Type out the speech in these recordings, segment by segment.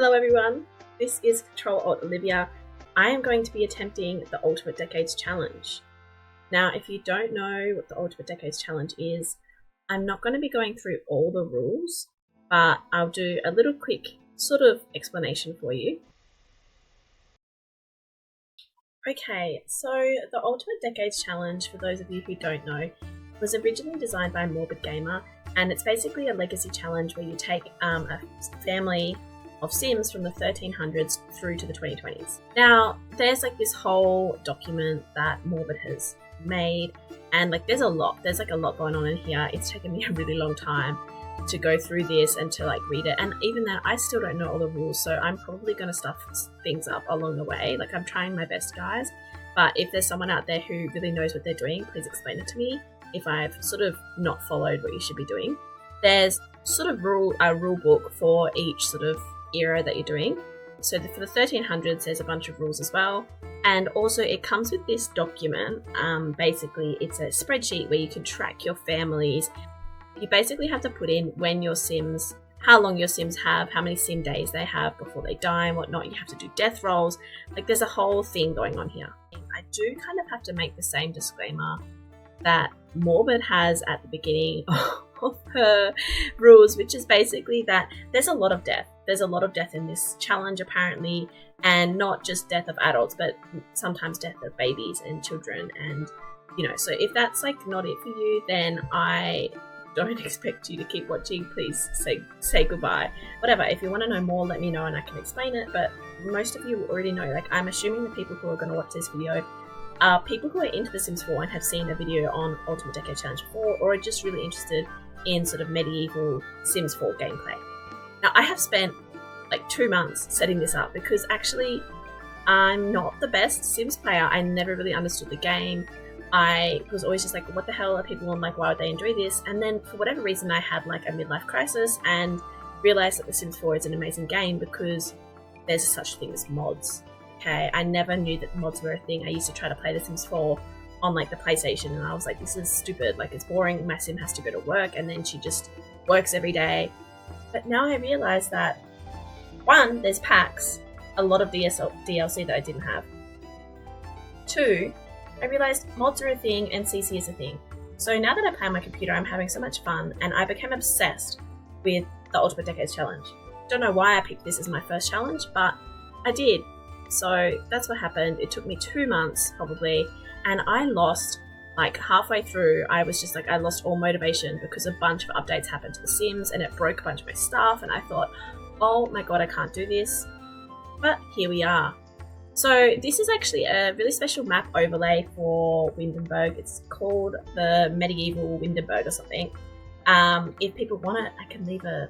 Hello everyone, this is Control Alt Olivia. I am going to be attempting the Ultimate Decades Challenge. Now, if you don't know what the Ultimate Decades Challenge is, I'm not going to be going through all the rules, but I'll do a little quick sort of explanation for you. Okay, so the Ultimate Decades Challenge, for those of you who don't know, was originally designed by Morbid Gamer, and it's basically a legacy challenge where you take a family of Sims from the 1300s through to the 2020s. Now, there's like this whole document that Morbid has made, and there's a lot going on in here. It's taken me a really long time to go through this and to read it, and even then I still don't know all the rules, so I'm probably going to stuff things up along the way. I'm trying my best, guys, but if there's someone out there who really knows what they're doing, please explain it to me if I've sort of not followed what you should be doing. There's sort of a rule book for each sort of era that you're doing. So for the 1300s, there's a bunch of rules as well. And also it comes with this document. Basically, it's a spreadsheet where you can track your families. You basically have to put in when your Sims, how long your Sims have, how many Sim days they have before they die and whatnot. You have to do death rolls. There's a whole thing going on here. I do kind of have to make the same disclaimer that Morbid has at the beginning of her rules, which is basically that there's a lot of death. There's a lot of death in this challenge, apparently, and not just death of adults, but sometimes death of babies and children. And, so if that's not it for you, then I don't expect you to keep watching. Please say goodbye. Whatever, if you want to know more, let me know and I can explain it. But most of you already know. I'm assuming the people who are going to watch this video are people who are into The Sims 4 and have seen a video on Ultimate Decade Challenge 4, or are just really interested in sort of medieval Sims 4 gameplay. Now, I have spent 2 months setting this up because actually I'm not the best Sims player. I never really understood the game. I was always just what the hell are people on, why would they enjoy this? And then for whatever reason I had a midlife crisis and realized that The Sims 4 is an amazing game because there's such a thing as mods. Okay, I never knew that mods were a thing. I used to try to play The Sims 4 on the PlayStation, and I was this is stupid, it's boring. My Sim has to go to work and then she just works every day. But now I realize that 1, there's packs, a lot of DLC that I didn't have. 2, I realized mods are a thing and CC is a thing. So now that I play on my computer, I'm having so much fun, and I became obsessed with the Ultimate Decades Challenge. Don't know why I picked this as my first challenge, but I did. So that's what happened. It took me 2 months probably, and I lost halfway through. I was just I lost all motivation because a bunch of updates happened to The Sims and it broke a bunch of my stuff, and I thought, oh my god, I can't do this. But here we are. So this is actually a really special map overlay for Windenburg. It's called the Medieval Windenburg or something. If people want it, I can leave a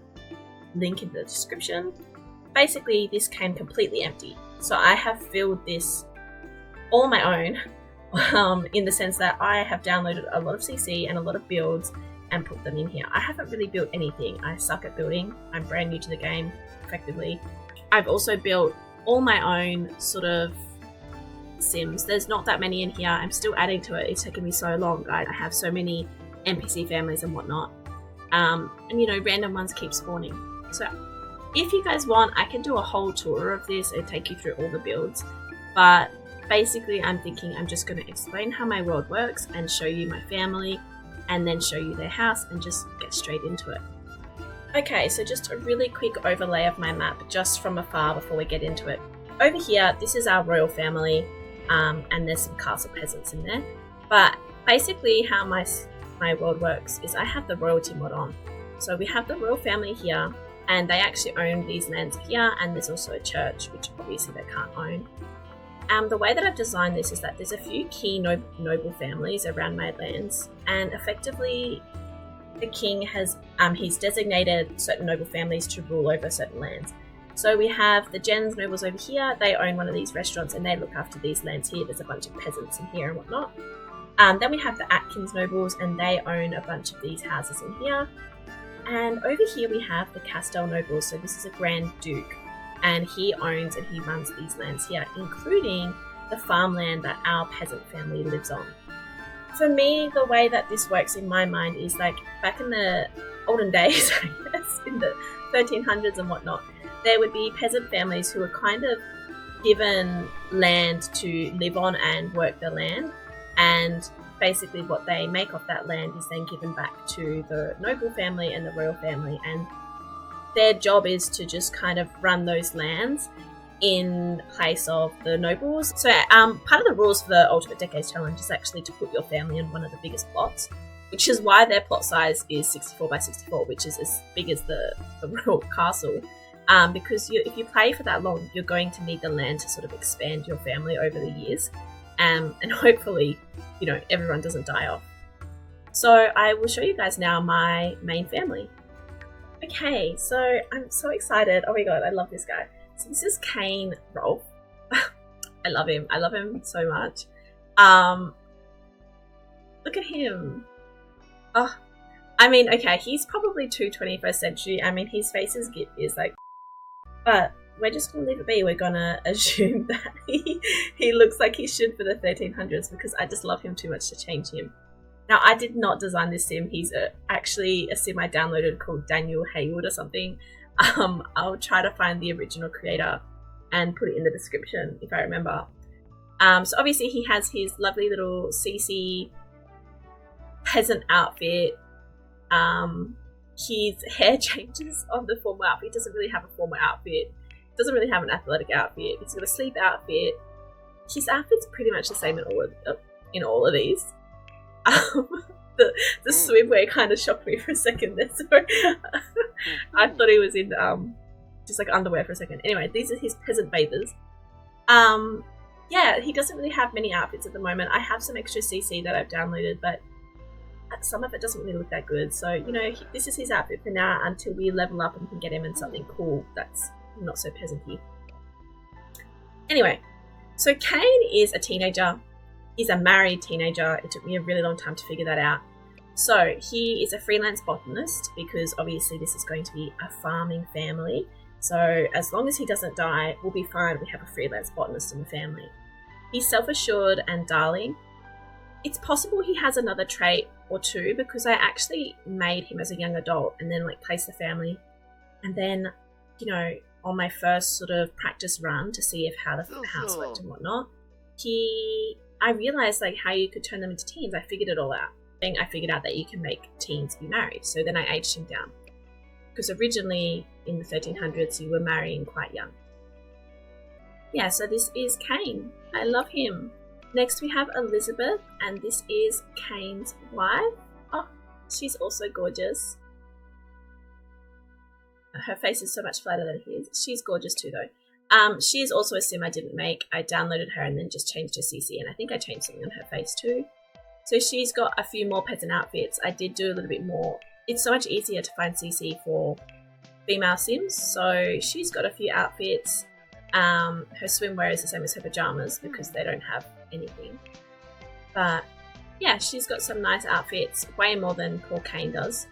link in the description. Basically, this came completely empty. So I have filled this all on my own, in the sense that I have downloaded a lot of CC and a lot of builds and put them in here. I haven't really built anything. I suck at building. I'm brand new to the game, effectively. I've also built all my own sort of Sims. There's not that many in here. I'm still adding to it. It's taken me so long, guys. I have so many NPC families and whatnot. And random ones keep spawning. So if you guys want, I can do a whole tour of this and take you through all the builds. But basically, I'm thinking I'm just going to explain how my world works and show you my family and then show you their house and just get straight into it. Okay, so just a really quick overlay of my map just from afar before we get into it. Over here, this is our royal family, and there's some castle peasants in there. But basically how my world works is I have the royalty mod on. So we have the royal family here, and they actually own these lands here, and there's also a church, which obviously they can't own. The way that I've designed this is that there's a few key noble families around my lands, and effectively the king has he's designated certain noble families to rule over certain lands. So we have the Jens nobles over here. They own one of these restaurants and they look after these lands here. There's a bunch of peasants in here and whatnot. Then we have the Atkins nobles, and they own a bunch of these houses in here. And over here we have the Castell nobles. So this is a Grand Duke, and he owns and he runs these lands here, including the farmland that our peasant family lives on. For me, the way that this works in my mind is back in the olden days, I guess, in the 1300s and whatnot, there would be peasant families who were kind of given land to live on and work the land, and basically what they make off that land is then given back to the noble family and the royal family, and their job is to just kind of run those lands in place of the nobles. So part of the rules for the Ultimate Decades Challenge is actually to put your family in one of the biggest plots, which is why their plot size is 64 by 64, which is as big as the royal castle. Because if you play for that long, you're going to need the land to sort of expand your family over the years, and hopefully, everyone doesn't die off. So I will show you guys now my main family. Okay, so I'm so excited. Oh my god, I love this guy. So this is Kane Rolf. I love him. I love him so much. Look at him. Oh, I mean, okay, he's probably too 21st century. I mean, his face is like, but we're just gonna leave it be. We're gonna assume that he looks like he should for the 1300s, because I just love him too much to change him. Now, I did not design this sim. He's actually a sim I downloaded called Daniel Haywood or something. I'll try to find the original creator and put it in the description if I remember. So obviously he has his lovely little CC peasant outfit. His hair changes on the formal outfit. He doesn't really have a formal outfit. Doesn't really have an athletic outfit. He's got a sleep outfit. His outfit's pretty much the same in all of these. The swimwear kind of shocked me for a second there, so I thought he was in just like underwear for a second. Anyway, these are his peasant bathers. Yeah, he doesn't really have many outfits at the moment. I have some extra CC that I've downloaded, but some of it doesn't really look that good. So, this is his outfit for now until we level up and can get him in something cool that's not so peasanty. Anyway, so Kane is a teenager. He's a married teenager. It took me a really long time to figure that out. So he is a freelance botanist, because obviously this is going to be a farming family. So as long as he doesn't die, we'll be fine. We have a freelance botanist in the family. He's self-assured and darling. It's possible he has another trait or two, because I actually made him as a young adult and then placed the family. And then, on my first sort of practice run to see how the house worked and whatnot, I realized how you could turn them into teens. I figured it all out. I figured out that you can make teens be married. So then I aged him down, because originally in the 1300s you were marrying quite young. Yeah, so this is Kane. I love him. Next we have Elizabeth, and this is Kane's wife. Oh, she's also gorgeous. Her face is so much flatter than his. She's gorgeous too though. She is also a sim I didn't make. I downloaded her and then just changed her CC, and I think I changed something on her face too. So she's got a few more peasant outfits. I did do a little bit more. It's so much easier to find CC for female sims, so she's got a few outfits. Her swimwear is the same as her pajamas because they don't have anything. But yeah, she's got some nice outfits, way more than poor Kane does.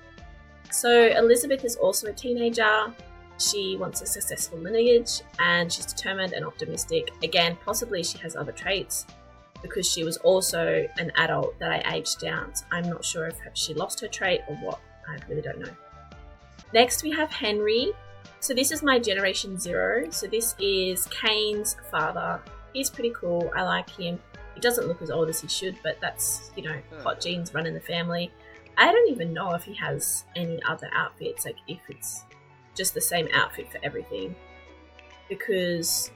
So Elizabeth is also a teenager. She wants a successful lineage, and she's determined and optimistic. Again, possibly she has other traits, because she was also an adult that I aged down. So I'm not sure if she lost her trait or what. I really don't know. Next we have Henry. So this is my Generation 0. So this is Kane's father. He's pretty cool. I like him. He doesn't look as old as he should, but that's, hot genes run in the family. I don't even know if he has any other outfits, if it's just the same outfit for everything, because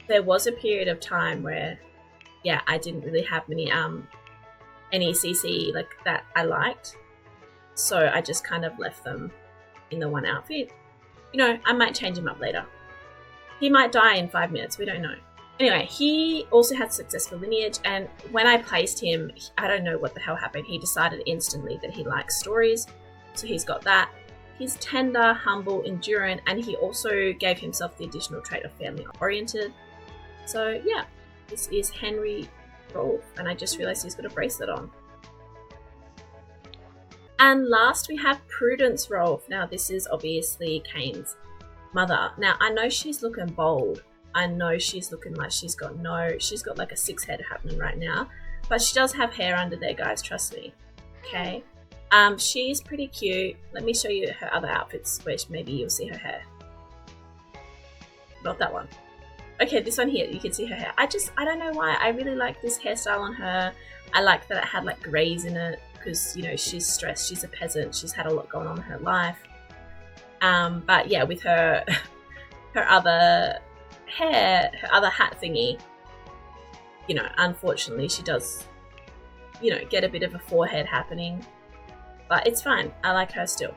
there was a period of time where I didn't really have any CC that I liked, so I just kind of left them in the one outfit. I might change him up later. He might die in 5 minutes, we don't know. Anyway, he also had successful lineage, and when I placed him, I don't know what the hell happened. He decided instantly that he likes stories, so he's got that. He's tender, humble, enduring, and he also gave himself the additional trait of family-oriented. So yeah, this is Henry Rolf, and I just realised he's got a bracelet on. And last we have Prudence Rolf. Now this is obviously Kane's mother. Now I know she's looking bold. I know she's looking like she's got like a 6 head happening right now, but she does have hair under there, guys, trust me. Okay. She's pretty cute. Let me show you her other outfits, which maybe you'll see her hair. not that one. Okay, this one here, you can see her hair. I don't know why. I really like this hairstyle on her. I like that it had like greys in it because, you know, she's stressed. She's a peasant. She's had a lot going on in her life. But yeah, with her other hair, her other hat thingy, you know, unfortunately she does, you know, get a bit of a forehead happening. But it's fine. I like her still.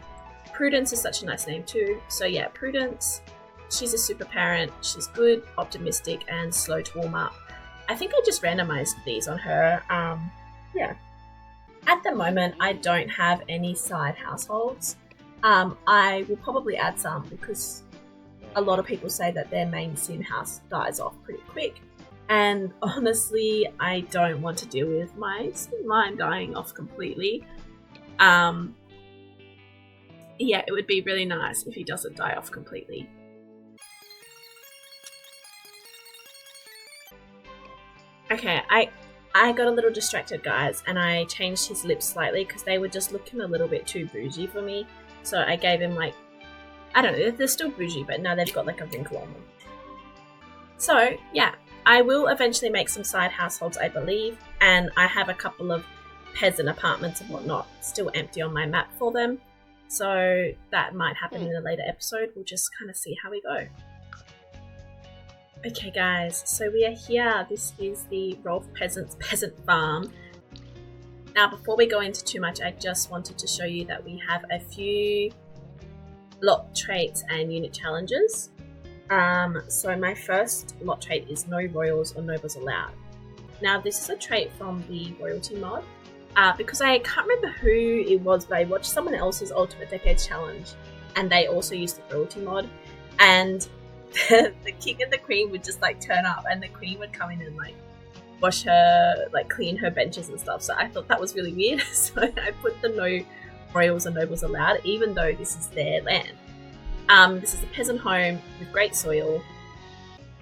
Prudence is such a nice name too. So yeah, Prudence. She's a super parent. She's good, optimistic, and slow to warm up. I think I just randomized these on her. Yeah. At the moment, I don't have any side households. I will probably add some because a lot of people say that their main sim house dies off pretty quick. And honestly, I don't want to deal with my sim line dying off completely. Yeah, it would be really nice if he doesn't die off completely. Okay, I got a little distracted, guys, and I changed his lips slightly because they were just looking a little bit too bougie for me. So I gave him like, I don't know, they're still bougie, but now they've got like a wrinkle on them. So yeah, I will eventually make some side households, I believe, and I have a couple of peasant apartments and whatnot still empty on my map for them. So that might happen in a later episode. We'll just kind of see how we go. Okay guys, so we are here. This is the Rolf Peasant's peasant farm. Now before we go into too much, I just wanted to show you that we have a few lot traits and unit challenges. So my first lot trait is no royals or nobles allowed. Now this is a trait from the royalty mod. Because I can't remember who it was, but I watched someone else's Ultimate Decades challenge and they also used the royalty mod, and the king and the queen would just like turn up and the queen would come in and like wash her, like clean her benches and stuff. So I thought that was really weird. So I put the no royals or nobles allowed, even though this is their land. This is a peasant home with great soil,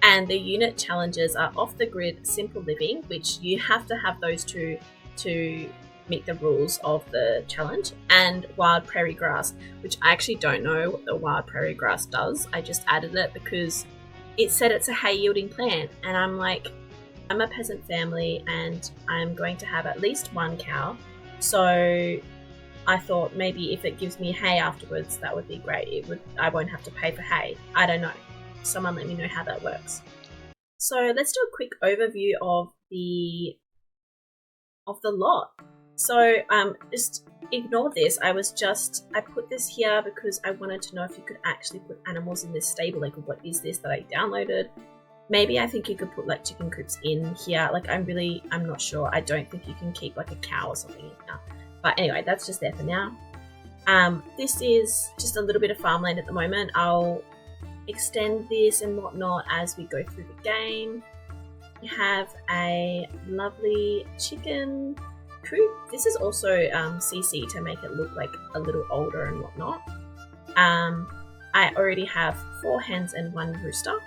and the unit challenges are off the grid, simple living, which you have to have those two to meet the rules of the challenge, and wild prairie grass, which I actually don't know what the wild prairie grass does. I just added it because it said it's a hay yielding plant, and I'm like, I'm a peasant family and I'm going to have at least one cow, so I thought maybe if it gives me hay afterwards, that would be great. I won't have to pay for hay. I don't know. Someone let me know how that works. So let's do a quick overview of the lot. So just ignore this. I put this here because I wanted to know if you could actually put animals in this stable. Like, what is this that I downloaded? Maybe I think you could put like chicken coops in here. Like, I'm not sure. I don't think you can keep like a cow or something in here. But anyway, that's just there for now. This is just a little bit of farmland at the moment. I'll extend this and whatnot as we go through the game. We have a lovely chicken coop. This is also CC to make it look like a little older and whatnot. I already have 4 hens and 1 rooster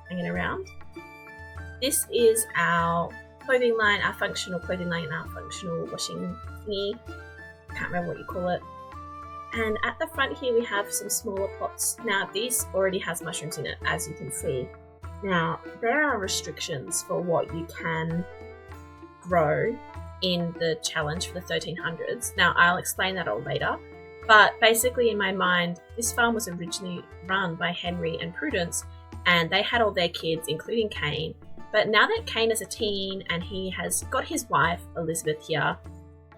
hanging around. This is our clothing line, our functional clothing line, our functional washing thingy. Can't remember what you call it. And at the front here we have some smaller pots. Now this already has mushrooms in it, as you can see. Now there are restrictions for what you can grow in the challenge for the 1300s. Now I'll explain that all later. But basically in my mind, this farm was originally run by Henry and Prudence, and they had all their kids, including Cain. But now that Cain is a teen and he has got his wife, Elizabeth, here,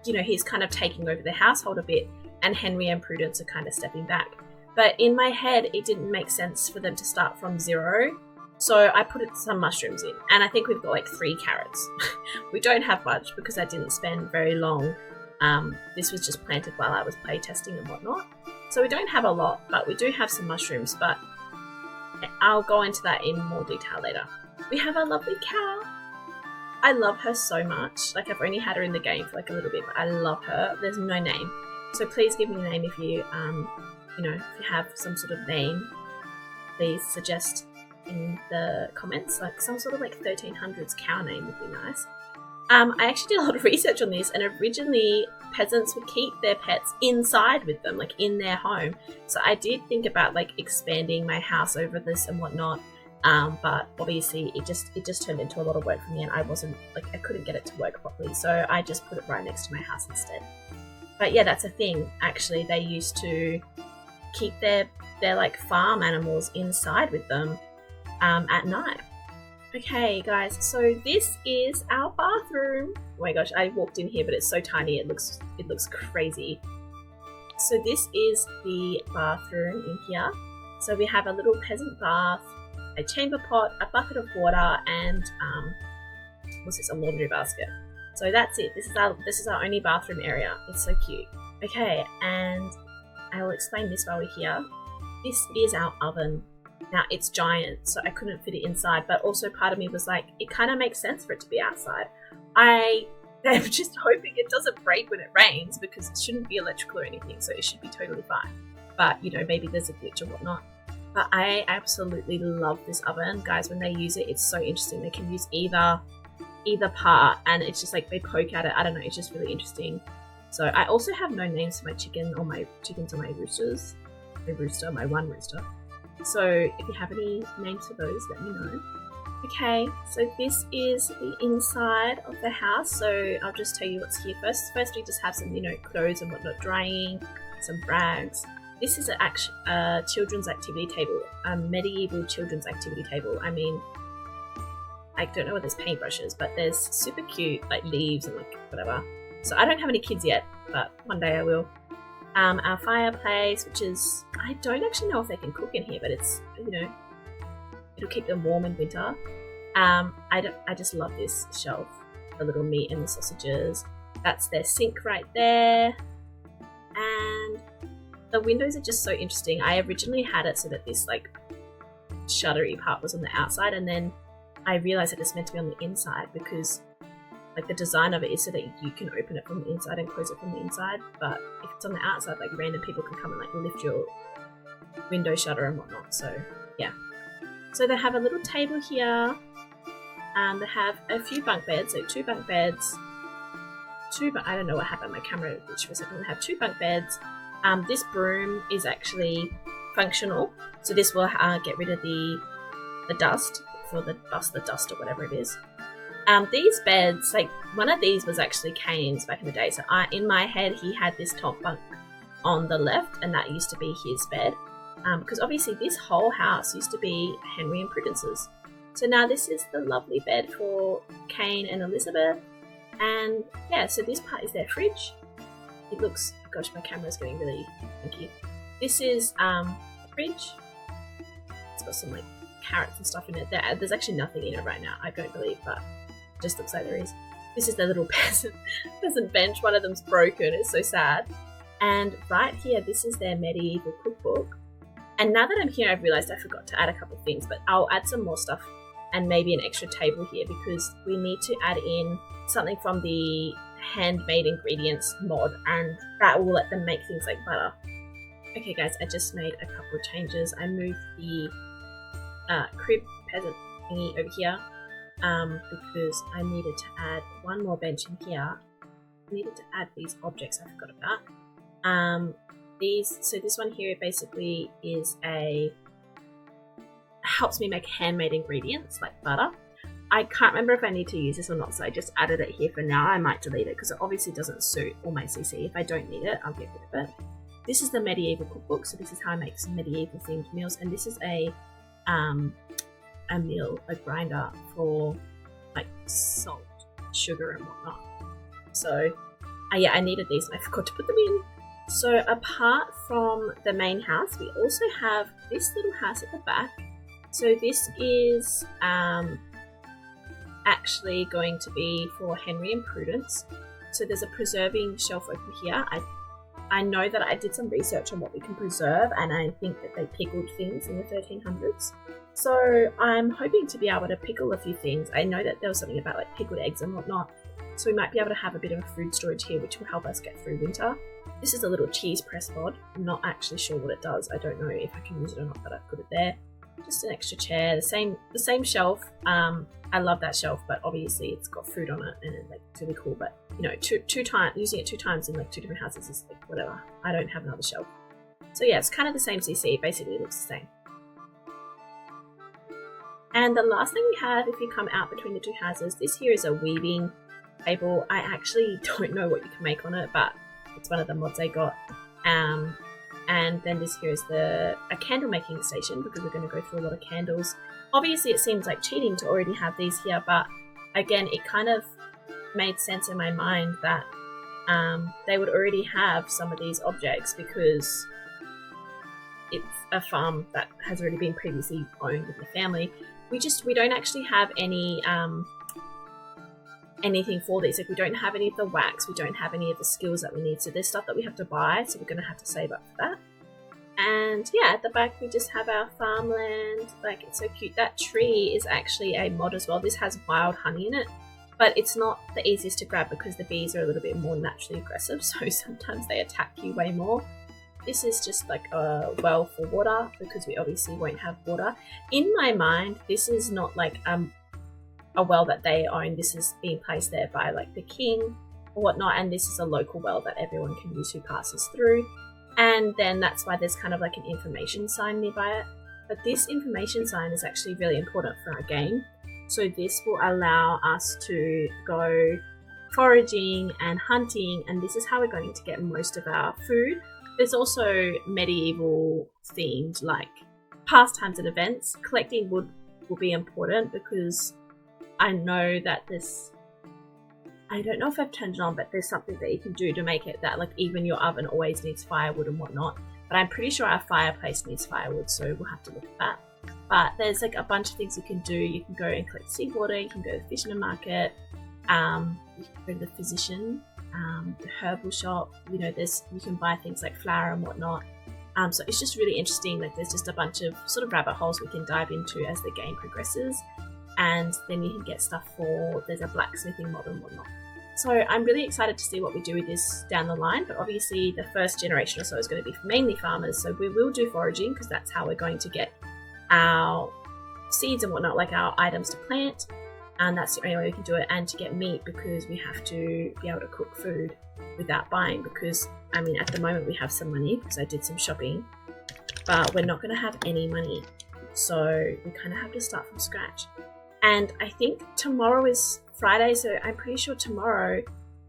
you know, he's kind of taking over the household a bit, and Henry and Prudence are kind of stepping back. But in my head, it didn't make sense for them to start from 0. So I put some mushrooms in, and I think we've got like 3 carrots. We don't have much because I didn't spend very long. This was just planted while I was playtesting and whatnot. So we don't have a lot, but we do have some mushrooms, but I'll go into that in more detail later. We have a lovely cow. I love her so much. Like, I've only had her in the game for like a little bit, but I love her. There's no name. So please give me a name if you, if you have some sort of name. Please suggest in the comments, like some sort of like 1300's cow name would be nice. I actually did a lot of research on this, and originally peasants would keep their pets inside with them, like in their home. So I did think about like expanding my house over this and whatnot. But obviously it just turned into a lot of work for me, and I couldn't get it to work properly, so I just put it right next to my house instead. But yeah, that's a thing. Actually, they used to keep their like farm animals inside with them at night. Okay, guys, so this is our bathroom. Oh my gosh, I walked in here, but it's so tiny. It looks crazy. So this is the bathroom in here. So we have a little peasant bath, a chamber pot, a bucket of water, and what's this? A laundry basket. So that's it. This is our only bathroom area. It's so cute. Okay, and I will explain this while we're here. This is our oven. Now it's giant, so I couldn't fit it inside, but also part of me was like, it kind of makes sense for it to be outside. I am just hoping it doesn't break when it rains, because it shouldn't be electrical or anything, so it should be totally fine. But, you know, maybe there's a glitch or whatnot. But I absolutely love this oven. Guys, when they use it, it's so interesting. They can use either part, and it's just like they poke at it. I don't know, it's just really interesting. So I also have no names for my chickens or my roosters. My one rooster. So if you have any names for those, let me know. Okay, so this is the inside of the house. So I'll just tell you what's here first. First, we just have some, you know, clothes and whatnot drying, some rags. This is a children's activity table, a medieval children's activity table. I mean, I don't know what there's paintbrushes, but there's super cute like leaves and like whatever. So I don't have any kids yet, but one day I will. Our fireplace, which is, I don't actually know if they can cook in here, but it's, you know, it'll keep them warm in winter. I just love this shelf, the little meat and the sausages. That's their sink right there. And the windows are just so interesting. I originally had it so that this like shuttery part was on the outside, and then I realized that it's meant to be on the inside, because like the design of it is so that you can open it from the inside and close it from the inside. But if it's on the outside, like random people can come and like lift your window shutter and whatnot. So yeah. So they have a little table here. They have a few bunk beds, so 2 bunk beds. I don't know what happened. My camera glitched for a second. They have 2 bunk beds. This broom is actually functional, so this will get rid of the dust, for the dust or whatever it is. These beds, like one of these was actually Kane's back in the day. So in my head, he had this top bunk on the left, and that used to be his bed. Because obviously this whole house used to be Henry and Prudence's. So now this is the lovely bed for Kane and Elizabeth. And yeah, so this part is their fridge. It looks, gosh, my camera's getting really funky. This is the fridge. It's got some like carrots and stuff in it. There's actually nothing in it right now, I don't believe, but it just looks like there is. This is the little peasant bench. One of them's broken. It's so sad. And right here, this is their medieval cookbook. And now that I'm here, I've realized I forgot to add a couple of things, but I'll add some more stuff and maybe an extra table here, because we need to add in something from the handmade ingredients mod, and that will let them make things like butter. Okay guys, I just made a couple of changes. I moved the crib peasant thingy over here because I needed to add one more bench in here. I needed to add these objects I forgot about. So this one here basically is helps me make handmade ingredients like butter. I can't remember if I need to use this or not, so I just added it here for now. I might delete it because it obviously doesn't suit all my CC. If I don't need it, I'll get rid of it. This is the medieval cookbook, so this is how I make some medieval themed meals, and this is a grinder for like salt, sugar and whatnot. So yeah, I needed these and I forgot to put them in. So apart from the main house, we also have this little house at the back. So this is actually going to be for Henry and Prudence. So there's a preserving shelf over here. I know that I did some research on what we can preserve, and I think that they pickled things in the 1300s. So I'm hoping to be able to pickle a few things. I know that there was something about like pickled eggs and whatnot. So we might be able to have a bit of a food storage here, which will help us get through winter. This is a little cheese press mod. I'm not actually sure what it does. I don't know if I can use it or not, but I've put it there. Just an extra chair, the same shelf. I love that shelf, but obviously it's got food on it and it's really cool. But you know, using it 2 times in like 2 different houses is like whatever. I don't have another shelf. So yeah, it's kind of the same CC. Basically, it looks the same. And the last thing we have, if you come out between the two houses, this here is a weaving table. I actually don't know what you can make on it, but it's one of the mods I got. And then this here is a candle making station, because we're going to go through a lot of candles. Obviously, it seems like cheating to already have these here, but again, it kind of made sense in my mind that they would already have some of these objects, because it's a farm that has already been previously owned in the family. We don't actually have any anything for these. Like, we don't have any of the wax, we don't have any of the skills that we need, so there's stuff that we have to buy, so we're going to have to save up for that. And yeah, at the back we just have our farmland. Like, it's so cute. That tree is actually a mod as well. This has wild honey in it, but it's not the easiest to grab because the bees are a little bit more naturally aggressive, so sometimes they attack you way more. This is just like a well for water, because we obviously won't have water. In my mind, this is not like a well that they own. This is being placed there by like the king or whatnot, and this is a local well that everyone can use who passes through. And then that's why there's kind of like an information sign nearby it. But this information sign is actually really important for our game. So this will allow us to go foraging and hunting, and this is how we're going to get most of our food. There's also medieval themed like pastimes and events. Collecting wood will be important, because I know that I don't know if I've turned it on, but there's something that you can do to make it that like even your oven always needs firewood and whatnot. But I'm pretty sure our fireplace needs firewood, so we'll have to look at that. But there's like a bunch of things you can do. You can go and collect seawater, you can go to the fish in the market, you can go to the physician, the herbal shop. You know, you can buy things like flour and whatnot. So it's just really interesting. Like, there's just a bunch of sort of rabbit holes we can dive into as the game progresses, and then you can get stuff there's a blacksmithing mod and whatnot. So I'm really excited to see what we do with this down the line, but obviously the first generation or so is going to be mainly farmers, so we will do foraging, because that's how we're going to get our seeds and whatnot, like our items to plant, and that's the only way we can do it. And to get meat, because we have to be able to cook food without buying, because I mean at the moment we have some money because I did some shopping, but we're not going to have any money, so we kind of have to start from scratch. And I think tomorrow is Friday, so I'm pretty sure tomorrow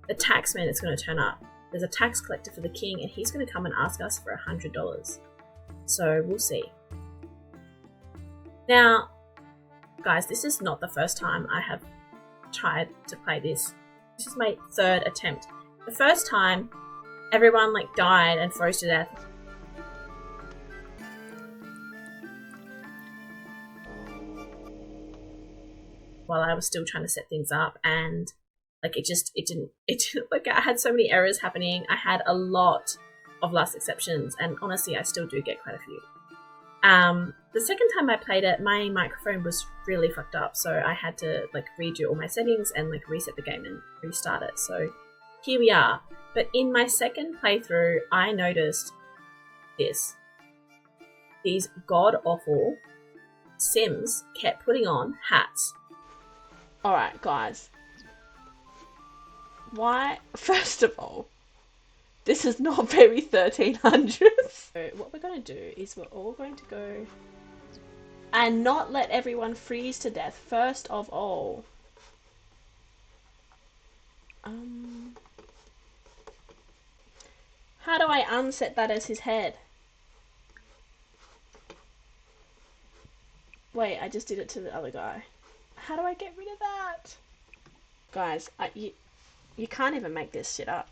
the taxman is going to turn up. There's a tax collector for the king, and he's going to come and ask us for $100. So we'll see. Now, guys, this is not the first time I have tried to play this. This is my third attempt. The first time, everyone like died and froze to death. While I was still trying to set things up, and like it didn't like, I had so many errors happening. I had a lot of last exceptions, and honestly I still do get quite a few. The second time I played it, my microphone was really fucked up, so I had to like redo all my settings and like reset the game and restart it. So here we are. But in my second playthrough, I noticed these god awful Sims kept putting on hats. Alright, guys. Why? First of all, this is not very 1300s. So what we're going to do is we're all going to go and not let everyone freeze to death, first of all. How do I unset that as his head? Wait, I just did it to the other guy. How do I get rid of that? Guys, you can't even make this shit up.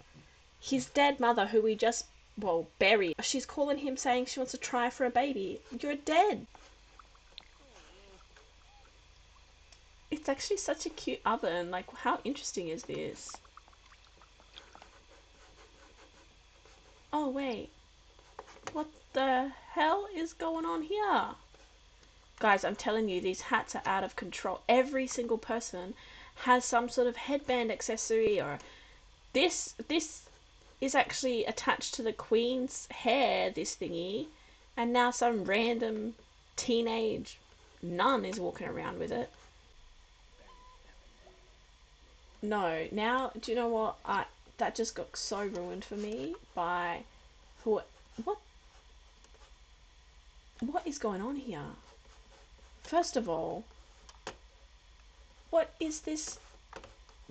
His dead mother, who we just, well, buried, she's calling him saying she wants to try for a baby. You're dead. It's actually such a cute oven. Like, how interesting is this? Oh, wait. What the hell is going on here? Guys, I'm telling you, these hats are out of control. Every single person has some sort of headband accessory, or this is actually attached to the queen's hair, this thingy, and now some random teenage nun is walking around with it. No, now, do you know what? That just got so ruined for me by what is going on here? First of all, What is this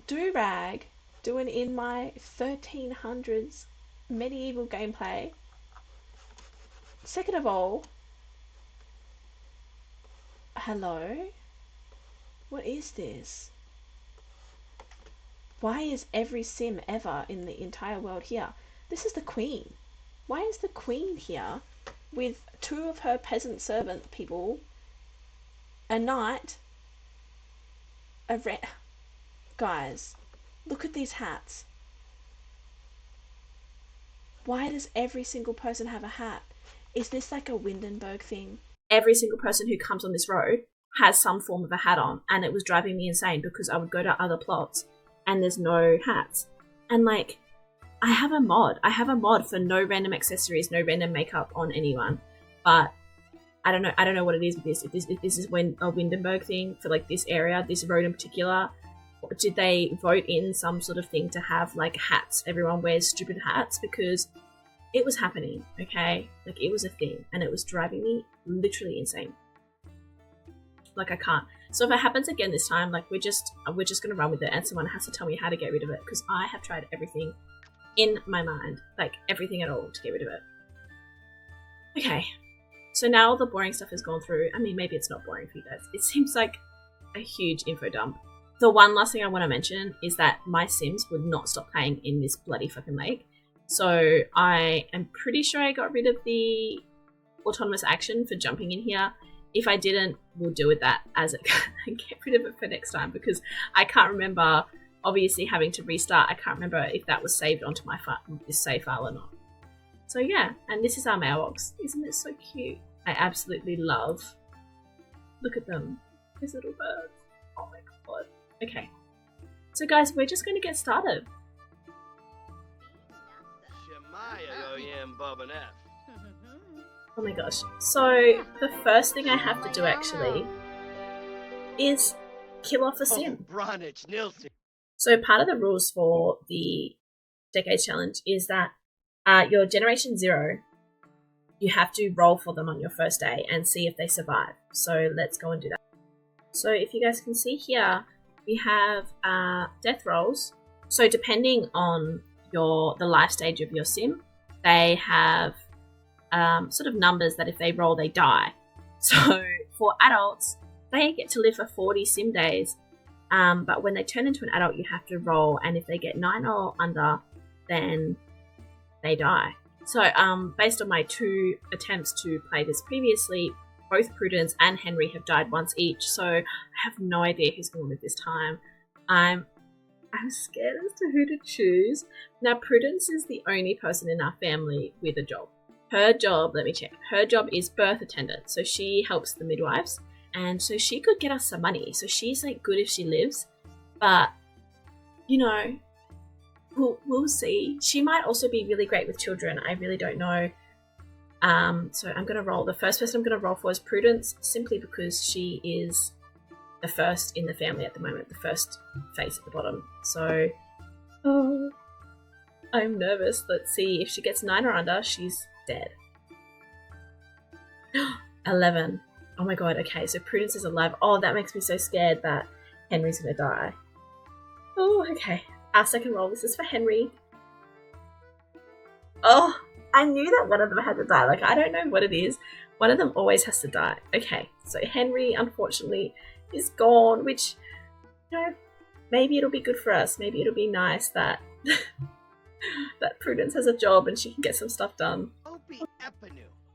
do-rag doing in my 1300's medieval gameplay? Second of all, hello? What is this? Why is every sim ever in the entire world here? This is the queen. Why is the queen here with two of her peasant servant people, a knight, Guys, look at these hats. Why does every single person have a hat? Is this like a Windenburg thing? Every single person who comes on this road has some form of a hat on, and it was driving me insane because I would go to other plots and there's no hats. And like, I have a mod for no random accessories, no random makeup on anyone. But I don't know what it is with this. If this is when a Windenburg thing for like this area, this road in particular. Or did they vote in some sort of thing to have like hats? Everyone wears stupid hats because it was happening, okay? Like it was a thing and it was driving me literally insane. Like I can't. So if it happens again this time, like we're just gonna run with it and someone has to tell me how to get rid of it because I have tried everything in my mind, like everything at all to get rid of it. Okay, so now all the boring stuff has gone through. I mean, maybe it's not boring for you guys. It seems like a huge info dump. The one last thing I want to mention is that my Sims would not stop playing in this bloody fucking lake. So I am pretty sure I got rid of the autonomous action for jumping in here. If I didn't, we'll deal with that as it and get rid of it for next time because I can't remember, obviously having to restart, I can't remember if that was saved onto my this save file or not. So yeah, and this is our mailbox. Isn't it so cute? I absolutely love. Look at them. These little birds. Oh my god. Okay. So guys, we're just going to get started. Oh my gosh. So the first thing I have to do actually is kill off a sim. So part of the rules for the Decade Challenge is that your Generation 0, you have to roll for them on your first day and see if they survive. So let's go and do that. So if you guys can see here, we have death rolls. So depending on the life stage of your sim, they have sort of numbers that if they roll, they die. So for adults, they get to live for 40 sim days. But when they turn into an adult, you have to roll. And if they get 9 or under, then they die. So based on my 2 attempts to play this previously, both Prudence and Henry have died once each, so I have no idea who's going to live this time. I'm scared as to who to choose. Now, Prudence is the only person in our family with a job. Her job, let me check, her job is birth attendant, so she helps the midwives, and so she could get us some money, so she's like good if she lives, but, you know, we'll see. She might also be really great with children, I really don't know. So I'm going to roll. The first person I'm going to roll for is Prudence, simply because she is the first in the family at the moment, the first face at the bottom. So, oh, I'm nervous. Let's see. If she gets 9 or under, she's dead. 11. Oh my god, okay, so Prudence is alive. Oh, that makes me so scared that Henry's going to die. Oh, okay. Our second roll, this is for Henry. Oh, I knew that one of them had to die. Like, I don't know what it is. One of them always has to die. Okay, so Henry, unfortunately, is gone, which, you know, maybe it'll be good for us. Maybe it'll be nice that that Prudence has a job and she can get some stuff done.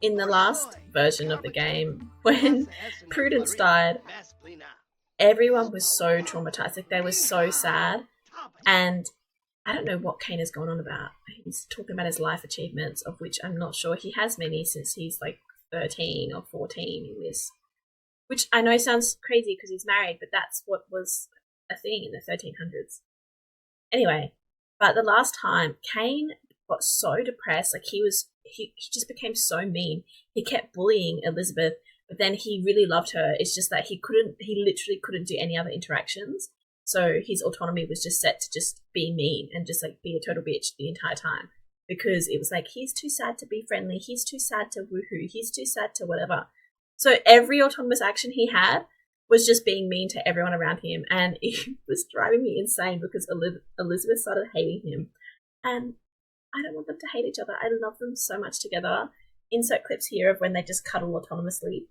In the last version of the game, when Prudence died, everyone was so traumatized. Like, they were so sad. And I don't know what Kane has gone on about. He's talking about his life achievements, of which I'm not sure he has many since he's like 13 or 14 in this. Which I know sounds crazy because he's married, but that's what was a thing in the 1300s. Anyway, but the last time, Kane got so depressed, like he just became so mean. He kept bullying Elizabeth, but then he really loved her. It's just that he literally couldn't do any other interactions. So his autonomy was just set to just be mean and just like be a total bitch the entire time, because it was like, he's too sad to be friendly, he's too sad to woohoo, he's too sad to whatever. So every autonomous action he had was just being mean to everyone around him, and it was driving me insane because Elizabeth started hating him. And I don't want them to hate each other. I love them so much together. Insert clips here of when they just cuddle autonomously.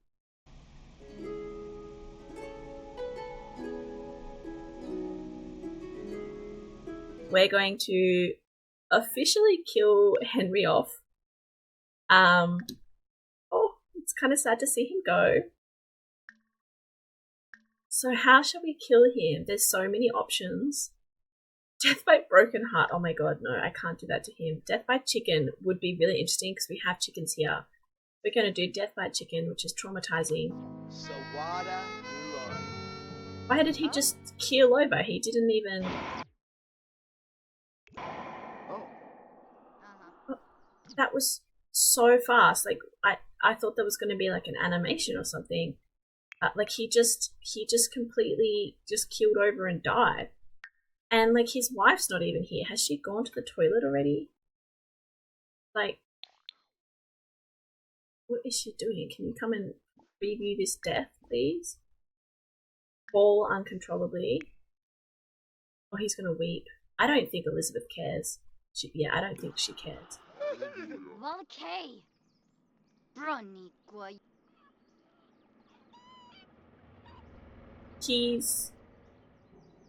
We're going to officially kill Henry off. Oh, it's kind of sad to see him go. So how shall we kill him? There's so many options. Death by broken heart. Oh my god, no, I can't do that to him. Death by chicken would be really interesting because we have chickens here. We're going to do death by chicken, which is traumatizing. Why did he just keel over? He didn't even... That was so fast. Like, I thought there was going to be like an animation or something. Like he just completely just keeled over and died. And like his wife's not even here. Has she gone to the toilet already? Like, what is she doing? Can you come and preview this death, please? Fall uncontrollably. Oh, he's gonna weep. I don't think Elizabeth cares. I don't think she cares. He's...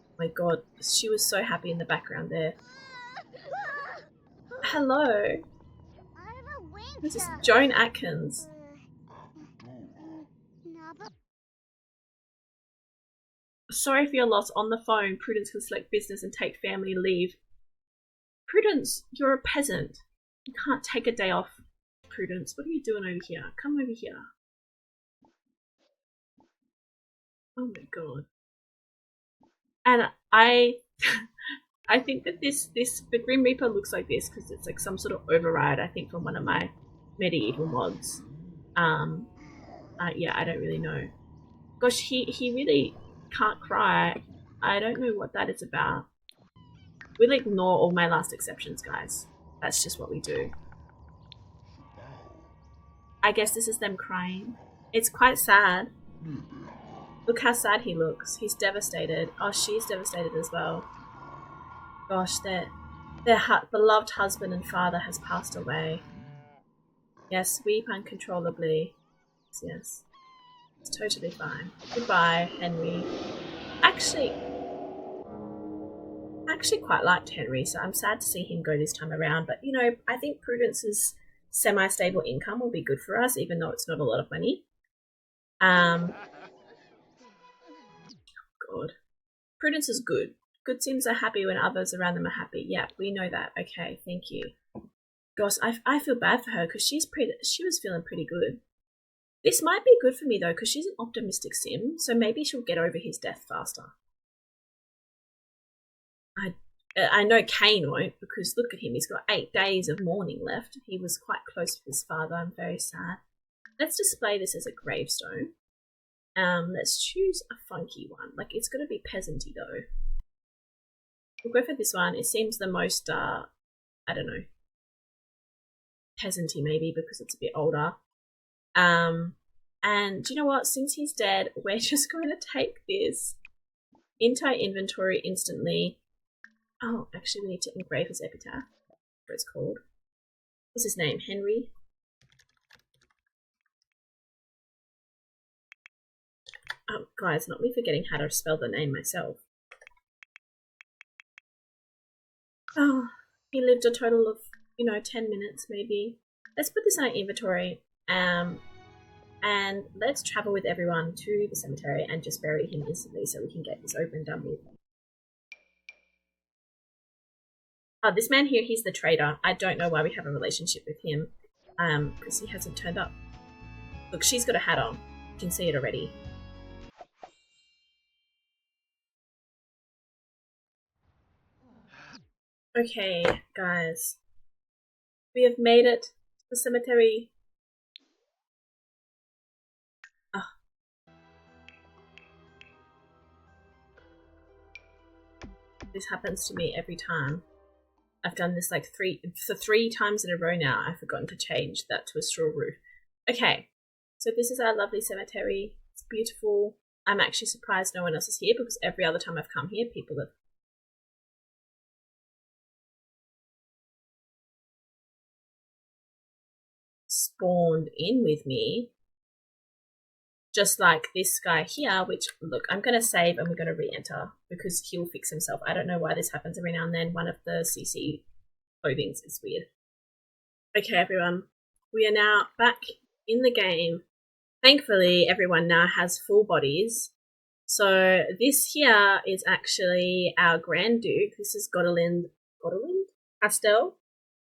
Oh my god, she was so happy in the background there. Hello. This is Joan Atkins. Sorry for your loss. On the phone, Prudence can select business and take family leave. Prudence, you're a peasant. You can't take a day off. Prudence, what are you doing over here? Come over here. Oh my god. And I think that the Grim Reaper looks like this because it's like some sort of override, I think, from one of my medieval mods. Yeah, I don't really know. Gosh, he really can't cry. I don't know what that is about. We'll ignore all my last exceptions, guys. That's just what we do. I guess this is them crying. It's quite sad. Look how sad he looks. He's devastated. Oh, she's devastated as well. Gosh, their beloved husband and father has passed away. Yes, weep uncontrollably. Yes. It's totally fine. Goodbye, Henry. Actually quite liked Henry, so I'm sad to see him go this time around. But, you know, I think Prudence's semi-stable income will be good for us, even though it's not a lot of money. God. Prudence is good. Good Sims are happy when others around them are happy. Yeah, we know that. Okay, thank you. Gosh, I feel bad for her because she was feeling pretty good. This might be good for me though because she's an optimistic Sim, so maybe she'll get over his death faster. I know Kane won't because look at him. He's got 8 days of mourning left. He was quite close with his father. I'm very sad. Let's display this as a gravestone. Let's choose a funky one. Like, it's going to be peasanty though. We'll go for this one. It seems the most, I don't know, peasanty maybe because it's a bit older. And you know what? Since he's dead, we're just going to take this into our inventory instantly. Oh, actually, we need to engrave his epitaph. What it's called. What's his name? Henry? Oh, guys, not me forgetting how to spell the name myself. Oh, he lived a total of, 10 minutes maybe. Let's put this in our inventory. And let's travel with everyone to the cemetery and just bury him instantly so we can get this over and done with. Oh, this man here, he's the trader. I don't know why we have a relationship with him. Because he hasn't turned up. Look, she's got a hat on. You can see it already. Okay, guys. We have made it to the cemetery. Oh. This happens to me every time. I've done this like three times in a row now. I've forgotten to change that to a straw roof. Okay, so this is our lovely cemetery. It's beautiful. I'm actually surprised no one else is here because every other time I've come here, people have spawned in with me. Just like this guy here, which, look, I'm going to save and we're going to re-enter because he'll fix himself. I don't know why this happens every now and then. One of the CC clothings is weird. Okay, everyone. We are now back in the game. Thankfully, everyone now has full bodies. So this here is actually our Grand Duke. This is Godelind Castel.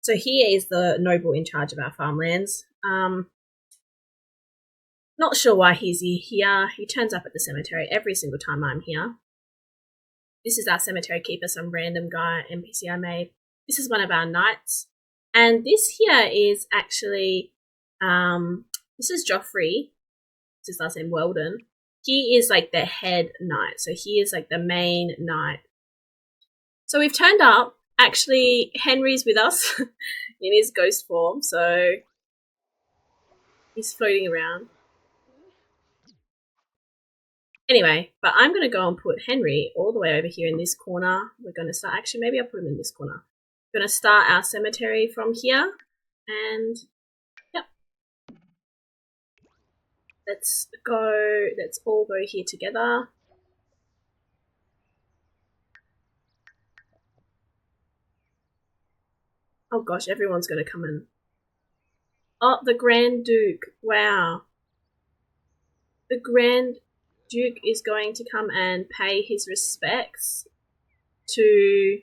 So he is the noble in charge of our farmlands. Not sure why he's here. He turns up at the cemetery every single time I'm here. This is our cemetery keeper, some random guy, NPC I made. This is one of our knights. And this here is actually, this is Joffrey. His last name, Weldon. He is like the head knight. So he is like the main knight. So we've turned up. Actually, Henry's with us in his ghost form. So he's floating around. Anyway, but I'm going to go and put Henry all the way over here in this corner. We're going to start, actually, maybe I'll put him in this corner. We're going to start our cemetery from here. And, yep. Let's all go here together. Oh gosh, everyone's going to come in. Oh, the Grand Duke. Wow. The Grand Duke is going to come and pay his respects to,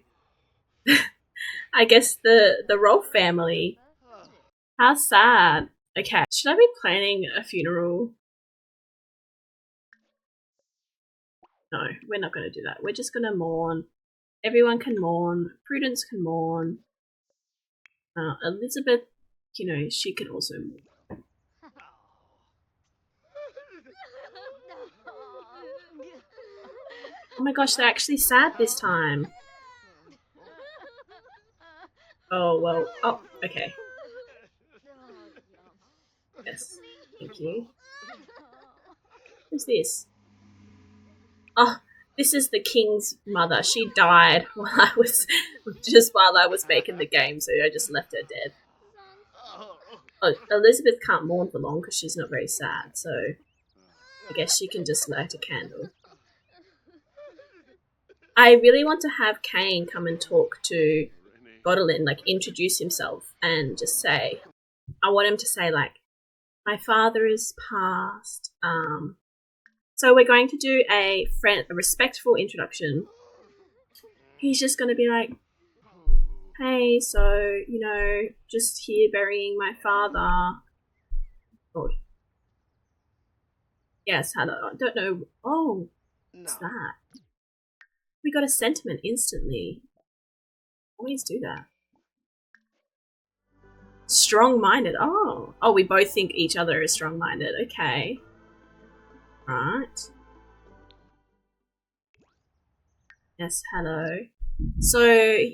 I guess, the Rolf family. How sad. Okay, should I be planning a funeral? No, we're not going to do that. We're just going to mourn. Everyone can mourn. Prudence can mourn. Elizabeth, you know, she can also mourn. Oh my gosh, they're actually sad this time. Oh, well. Oh, okay. Yes, thank you. Who's this? Oh, this is the king's mother. She died while I was making the game, so I just left her dead. Oh, Elizabeth can't mourn for long because she's not very sad, so I guess she can just light a candle. I really want to have Kane come and talk to Godolin, like introduce himself and just say, I want him to say like, my father is passed. So we're going to do a respectful introduction. He's just going to be like, hey, so, you know, just here burying my father. God. Yes, hello. I don't know. Oh, what's that? We got a sentiment instantly. Always do that. Strong-minded. Oh, we both think each other is strong-minded. Okay. Right. Yes, hello. So,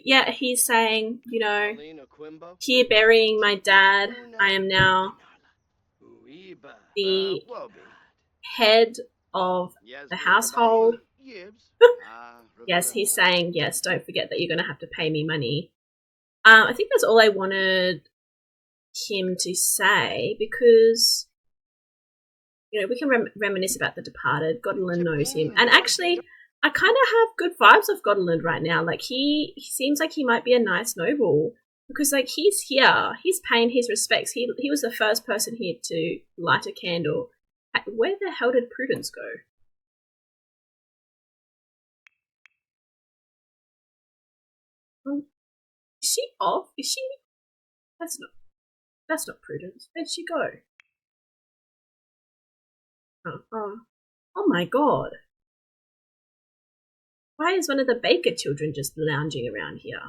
yeah, he's saying, you know, here burying my dad, I am now the head of the household. Yes, he's saying, yes, don't forget that you're going to have to pay me money. I think that's all I wanted him to say because, you know, we can reminisce about the departed. Godolin knows him. And actually, I kind of have good vibes of Godolin right now. Like, he seems like he might be a nice noble because, like, he's here. He's paying his respects. He was the first person here to light a candle. Where the hell did Prudence go? Is she off? Is she? That's not Prudence. Where'd she go? Oh my god. Why is one of the Baker children just lounging around here?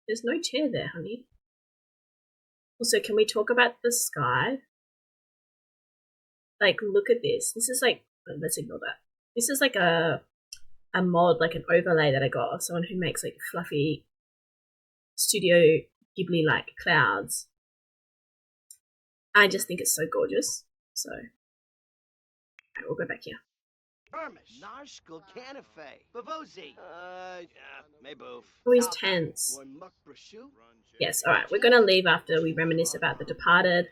There's no chair there, honey. Also, can we talk about the sky? Like, look at this. This is like, let's ignore that. This is like a mod, like an overlay that I got of someone who makes like fluffy Studio Ghibli-like clouds. I just think it's so gorgeous. So, right, we'll go back here. Oh, he's tense. Yes, alright, we're gonna leave after we reminisce about the departed.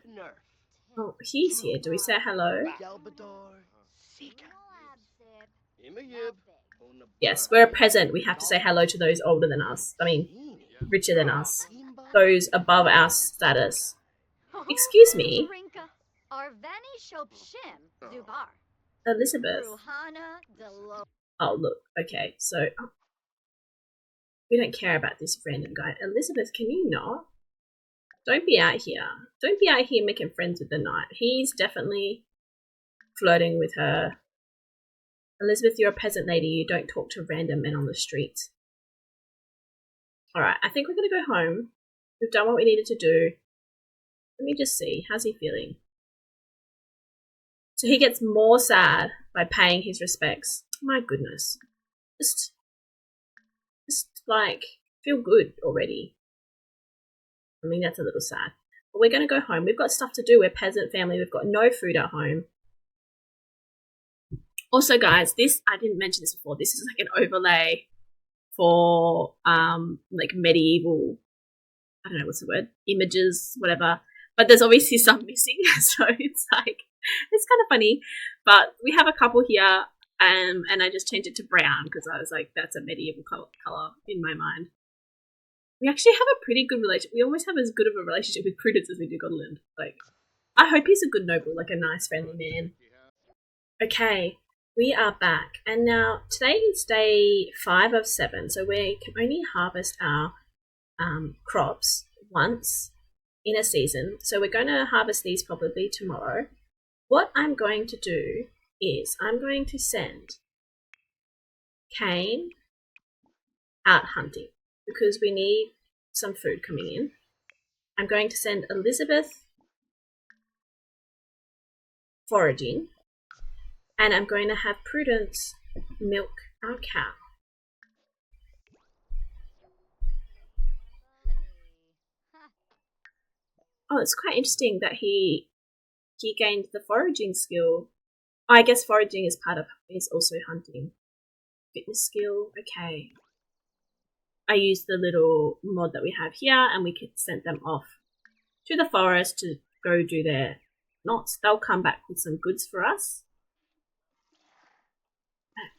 Oh, he's here. Do we say hello? Yes, we're a peasant. We have to say hello to those older than us. I mean, richer than us. Those above our status. Excuse me, Elizabeth. Oh, look. Okay, so we don't care about this random guy. Elizabeth, can you not? Don't be out here. Don't be out here making friends with the knight. He's definitely flirting with her. Elizabeth, you're a peasant lady. You don't talk to random men on the street. Alright, I think we're going to go home. We've done what we needed to do. Let me just see. How's he feeling? So he gets more sad by paying his respects. My goodness. Just like, feel good already. I mean, that's a little sad. But we're going to go home. We've got stuff to do. We're a peasant family. We've got no food at home. Also, guys, this, I didn't mention this before. This is like an overlay for, like medieval, I don't know what's the word, images, whatever. But there's obviously some missing. So it's like, it's kind of funny. But we have a couple here. And I just changed it to brown because I was like, that's a medieval color in my mind. We actually have a pretty good relationship. We almost have as good of a relationship with Prudence as we do Godland. Like, I hope he's a good noble, like a nice, friendly man. Okay, we are back. And now, today is day 5 of 7. So we can only harvest our crops once in a season. So we're going to harvest these probably tomorrow. What I'm going to do is I'm going to send Kane out hunting because we need some food coming in. I'm going to send Elizabeth foraging, and I'm going to have Prudence milk our cow. Oh, it's quite interesting that he gained the foraging skill. I guess foraging is also hunting. Fitness skill, okay. I used the little mod that we have here and we could send them off to the forest to go do their knots. They'll come back with some goods for us.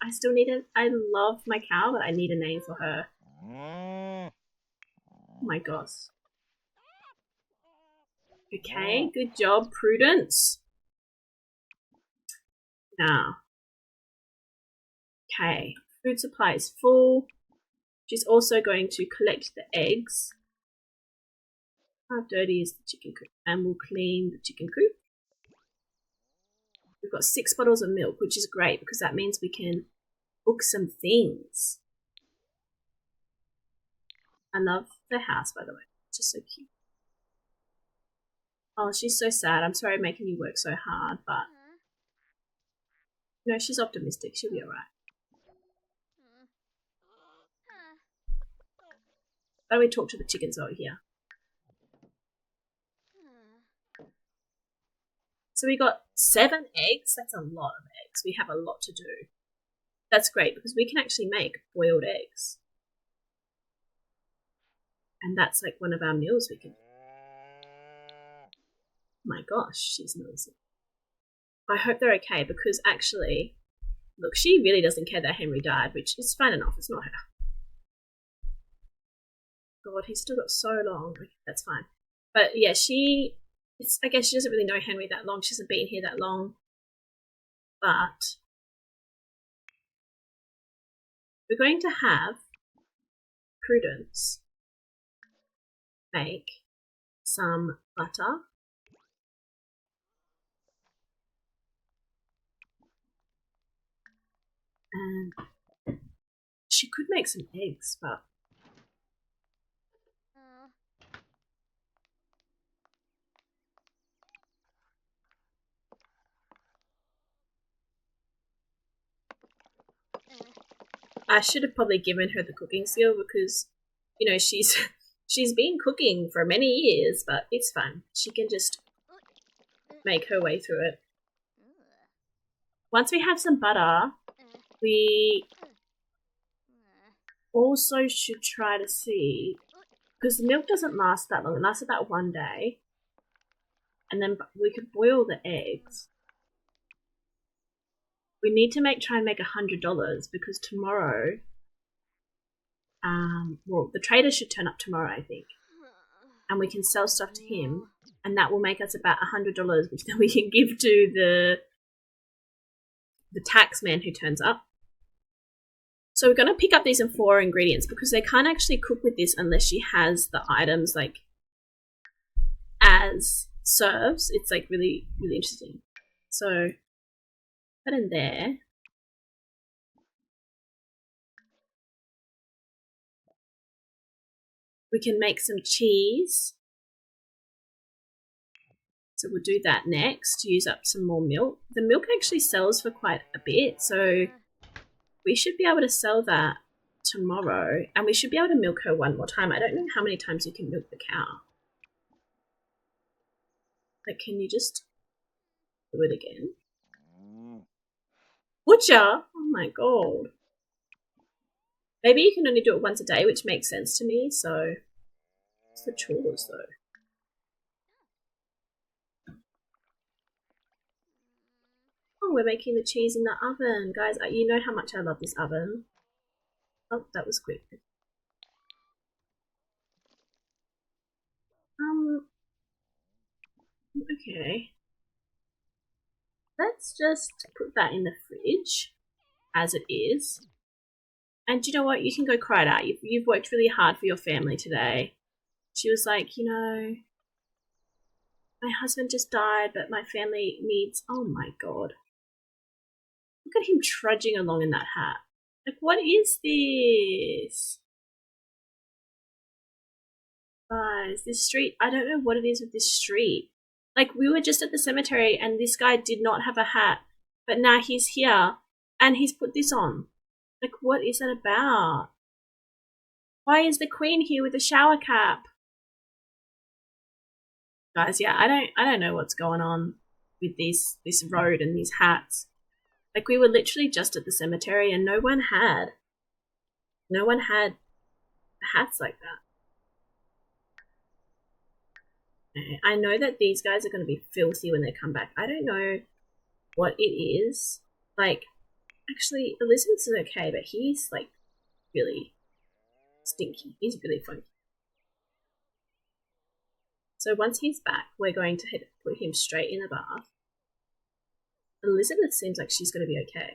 I still need I love my cow, but I need a name for her. Oh my gosh. Okay, good job, Prudence. Now, okay, food supply is full. She's also going to collect the eggs. How dirty is the chicken coop? And we'll clean the chicken coop. We've got 6 bottles of milk, which is great because that means we can book some things. I love the house, by the way. It's just so cute. Oh, she's so sad. I'm sorry making you work so hard, but no, she's optimistic. She'll be alright. Why don't we talk to the chickens over here? So we got 7 eggs. That's a lot of eggs. We have a lot to do. That's great because we can actually make boiled eggs. And that's like one of our meals we can do. My gosh, she's noisy. I hope they're okay because actually, look, she really doesn't care that Henry died, which is fine enough. It's not her. God, he's still got so long. Okay, that's fine. But yeah, I guess she doesn't really know Henry that long. She hasn't been here that long. But we're going to have Prudence make some butter. And she could make some eggs, but I should have probably given her the cooking skill because, you know, she's been cooking for many years, but it's fine. She can just make her way through it. once we have some butter, we also should try to see, because the milk doesn't last that long. It lasts about 1 day. And then we could boil the eggs. We need to try and make $100 because tomorrow, well, the trader should turn up tomorrow, I think. And we can sell stuff to him, and that will make us about $100, which then we can give to the tax man who turns up. So we're going to pick up these 4 ingredients because they can't actually cook with this unless she has the items like as serves. It's like really, really interesting. So put in there. We can make some cheese. So we'll do that next, use up some more milk. The milk actually sells for quite a bit, so we should be able to sell that tomorrow. And we should be able to milk her one more time. I don't know how many times you can milk the cow. Like, can you just do it again? Butcher? Oh my god. Maybe you can only do it once a day, which makes sense to me, so... What's the chores, though? Oh, we're making the cheese in the oven. Guys, you know how much I love this oven. Oh, that was quick. Okay. Let's just put that in the fridge, as it is. And you know what? You can go cry it out. You've worked really hard for your family today. She was like, you know, my husband just died, but my family needs... Oh my god. Look at him trudging along in that hat. Like, what is this? Guys, this street... I don't know what it is with this street. Like, we were just at the cemetery and this guy did not have a hat, but now he's here and he's put this on. Like, what is that about? Why is the queen here with a shower cap? Guys, yeah, I don't know what's going on with this road and these hats. Like, we were literally just at the cemetery and no one had hats like that. I know that these guys are going to be filthy when they come back. I don't know what it is. Like, actually, Elizabeth's is okay, but he's, like, really stinky. He's really funky. So once he's back, we're going to put him straight in the bath. Elizabeth seems like she's going to be okay.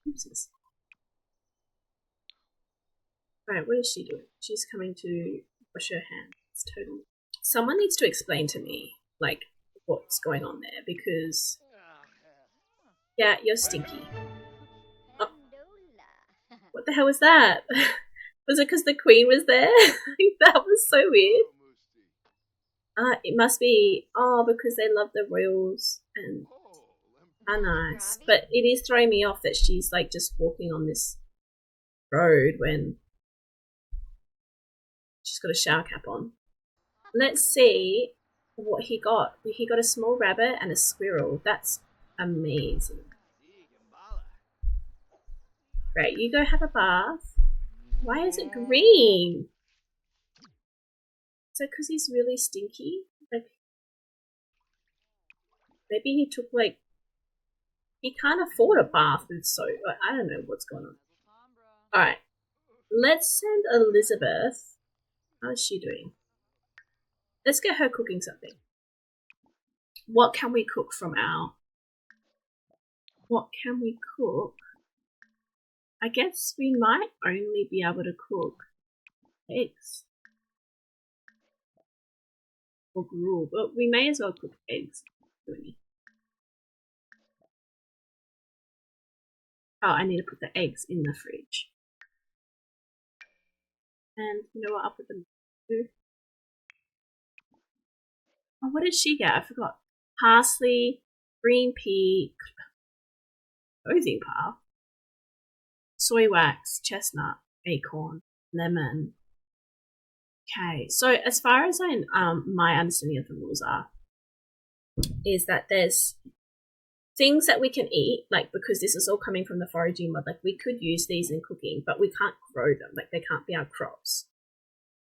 Oopsies. Alright, what is she doing? She's coming to wash her hands. It's totally... Someone needs to explain to me, like, what's going on there, because... Yeah, you're stinky. Oh. What the hell was that? Was it because the queen was there? That was so weird. It must be... Oh, because they love the royals and... How nice. But it is throwing me off that she's, like, just walking on this road when... She's got a shower cap on. Let's see what he got. He got a small rabbit and a squirrel. That's amazing. Great, you go have a bath. Why is it green? Is that because he's really stinky? Like, maybe he took, like... He can't afford a bath with soap. I don't know what's going on. Alright. Let's send Elizabeth... How's she doing? Let's get her cooking something. What can we cook from our... What can we cook? I guess we might only be able to cook eggs. Or gruel, but we may as well cook eggs. Oh, I need to put the eggs in the fridge. And you know what? I'll put them in. Oh, what did she get? I forgot. Parsley, green pea, clothing path, soy wax, chestnut, acorn, lemon. Okay, so as far as my understanding of the rules are, is that there's things that we can eat, like because this is all coming from the foraging mod, like we could use these in cooking, but we can't grow them, like they can't be our crops.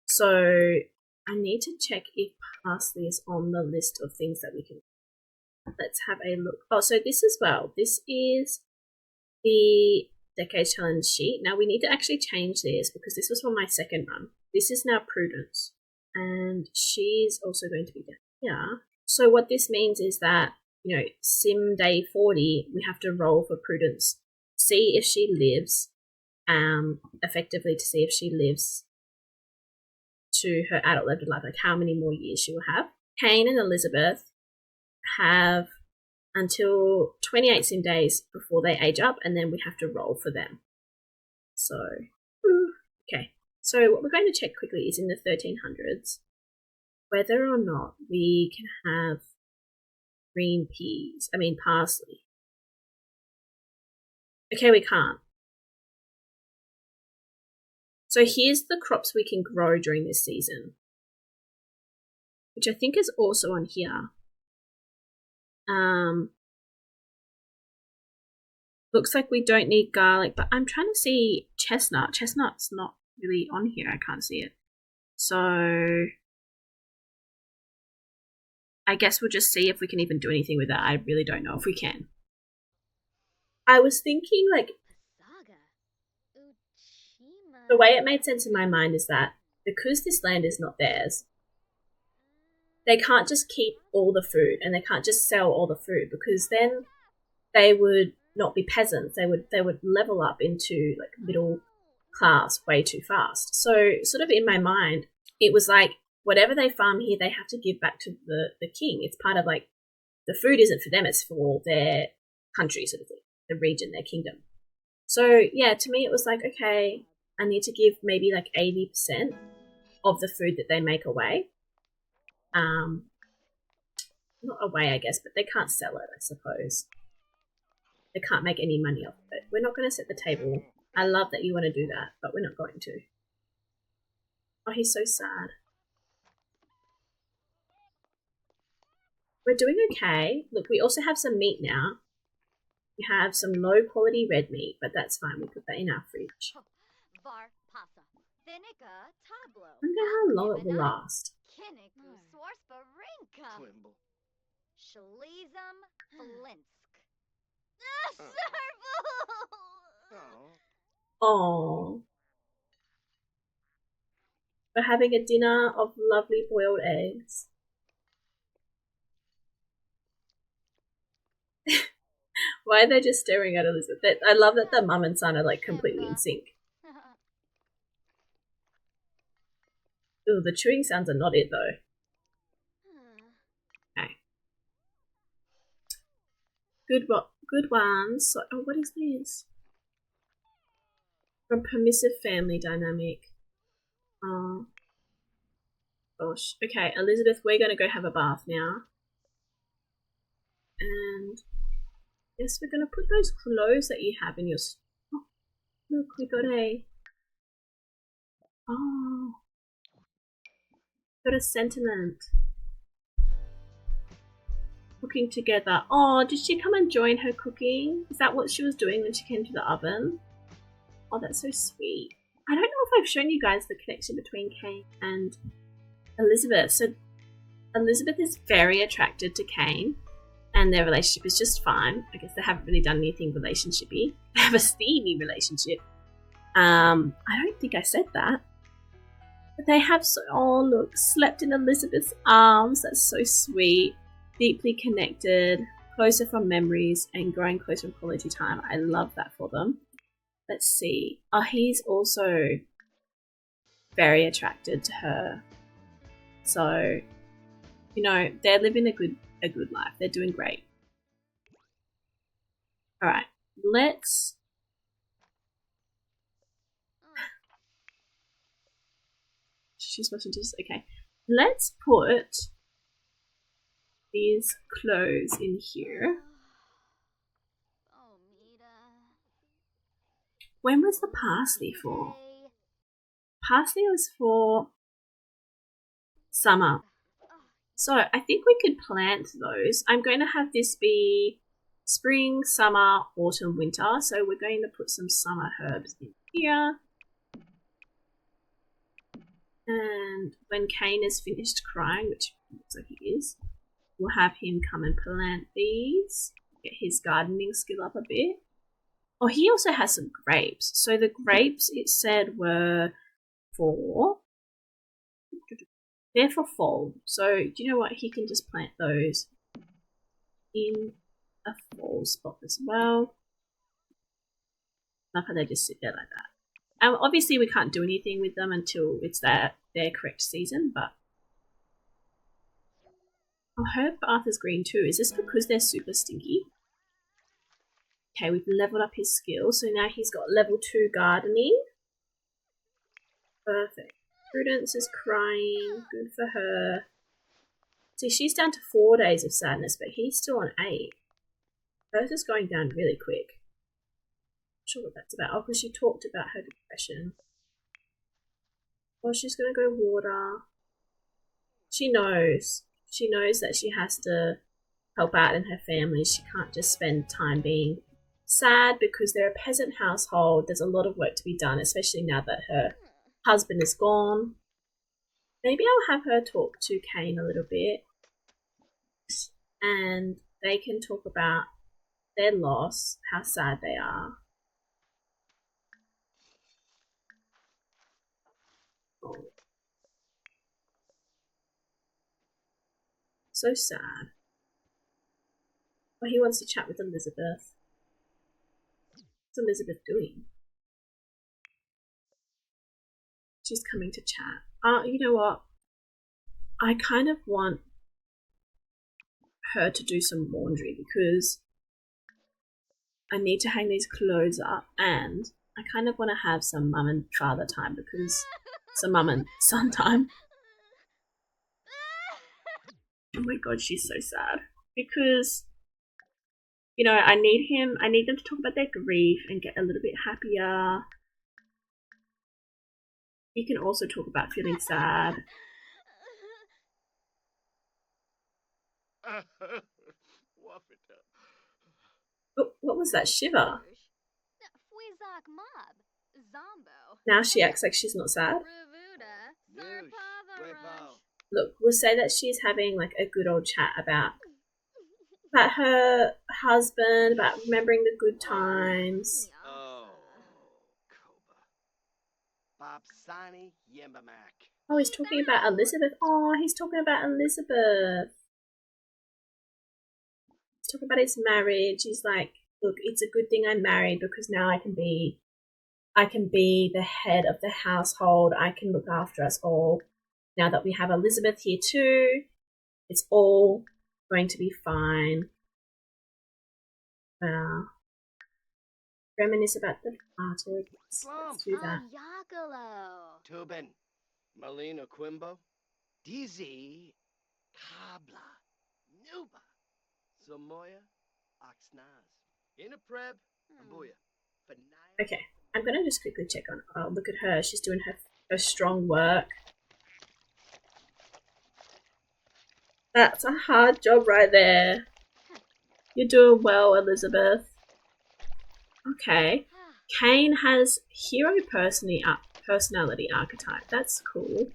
So I need to check if parsley is on the list of things that we can. Let's have a look. Oh, so this as well. This is the Decade Challenge sheet. Now we need to actually change this because this was for my second run. This is now Prudence, and she's also going to be down here. So what this means is that, you know, sim day 40, we have to roll for Prudence, see if she lives, effectively to see if she lives to her adult level life, like how many more years she will have. Kane and Elizabeth have until 28 sim days before they age up, and then we have to roll for them. So, okay. So what we're going to check quickly is in the 1300's whether or not we can have parsley. Okay, we can't. So here's the crops we can grow during this season, which I think is also on here. Looks like we don't need garlic, but I'm trying to see chestnut. Chestnut's not really on here. I can't see it. So I guess we'll just see if we can even do anything with that. I really don't know if we can. I was thinking, like, the way it made sense in my mind is that because this land is not theirs, they can't just keep all the food and they can't just sell all the food, because then they would not be peasants. They would level up into like middle class way too fast. So sort of in my mind, it was like whatever they farm here, they have to give back to the king. It's part of like the food isn't for them, it's for their country sort of thing, the region, their kingdom. So yeah, to me it was like, okay, I need to give maybe like 80% of the food that they make away. Not away, I guess, but they can't sell it, I suppose. They can't make any money off of it. We're not going to set the table. I love that you want to do that, but we're not going to. Oh, he's so sad. We're doing okay. Look, we also have some meat now. We have some low quality red meat, but that's fine. We'll put that in our fridge. I wonder how long it will last. Oh, we're having a dinner of lovely boiled eggs. Why are they just staring at Elizabeth? I love that the mum and son are like completely in sync. Ooh, the chewing sounds are not it though. Okay. Good ones. So, oh, what is this? From permissive family dynamic. Oh, gosh. Okay, Elizabeth, we're going to go have a bath now. And yes, we're going to put those clothes that you have in your... Oh, look, we got a... Oh. Got a sentiment. Cooking together. Oh, did she come and join her cooking? Is that what she was doing when she came to the oven? Oh, that's so sweet. I don't know if I've shown you guys the connection between Kane and Elizabeth. So Elizabeth is very attracted to Kane, and their relationship is just fine. I guess they haven't really done anything relationshipy. They have a steamy relationship. I don't think I said that. But they have oh look, slept in Elizabeth's arms. That's so sweet. Deeply connected, closer from memories, and growing closer from quality time. I love that for them. Let's see. Oh, he's also very attracted to her. So, you know, they're living a good life. They're doing great. All right, let's. She's supposed to just okay. Let's put these clothes in here. When was the parsley for? Parsley was for summer. So I think we could plant those. I'm going to have this be spring, summer, autumn, winter. So we're going to put some summer herbs in here. And when Kane is finished crying, which looks like he is, we'll have him come and plant these. Get his gardening skill up a bit. Oh, he also has some grapes. So the grapes, it said, were for... They're for fall. So do you know what? He can just plant those in a fall spot as well. Not how they just sit there like that. Obviously, we can't do anything with them until it's their correct season, but... Oh, herb Arthur's green too. Is this because they're super stinky? Okay, we've leveled up his skill, so now he's got level 2 gardening. Perfect. Prudence is crying. Good for her. See, she's down to 4 days of sadness, but he's still on 8. Hers is going down really quick. Not sure what that's about. Oh, because she talked about her depression. Oh, she's going to go water. She knows. She knows that she has to help out in her family. She can't just spend time being sad because they're a peasant household. There's a lot of work to be done, especially now that her husband is gone. Maybe I'll have her talk to Kane a little bit and they can talk about their loss, how sad they are. Oh. So sad. Well, he wants to chat with Elizabeth. What's Elizabeth doing? She's coming to chat. You know what? I kind of want her to do some laundry because I need to hang these clothes up and I kind of want to have some mum and father time because some mum and son time. Oh my god, she's so sad. Because, you know, I need them to talk about their grief and get a little bit happier. You can also talk about feeling sad. Oh, what was that shiver? Now she acts like she's not sad. Look, we'll say that she's having like a good old chat about her husband, about remembering the good times. Oh, he's talking about Elizabeth. Oh, he's talking about Elizabeth. He's talking about his marriage. He's like, look, it's a good thing I'm married because now I can be the head of the household. I can look after us all. Now that we have Elizabeth here too, it's all going to be fine. Wow. Reminisce about the party. Let's do that. Tubin, Malina Quimbo, Dizzy, Kabla, Nuba, Samoya, Oxnaz, Inapreb, Ambuya. Okay, I'm gonna just quickly check on. Oh, look at her. She's doing her strong work. That's a hard job right there. You're doing well, Elizabeth. Okay. Kane has hero personality archetype. That's cool.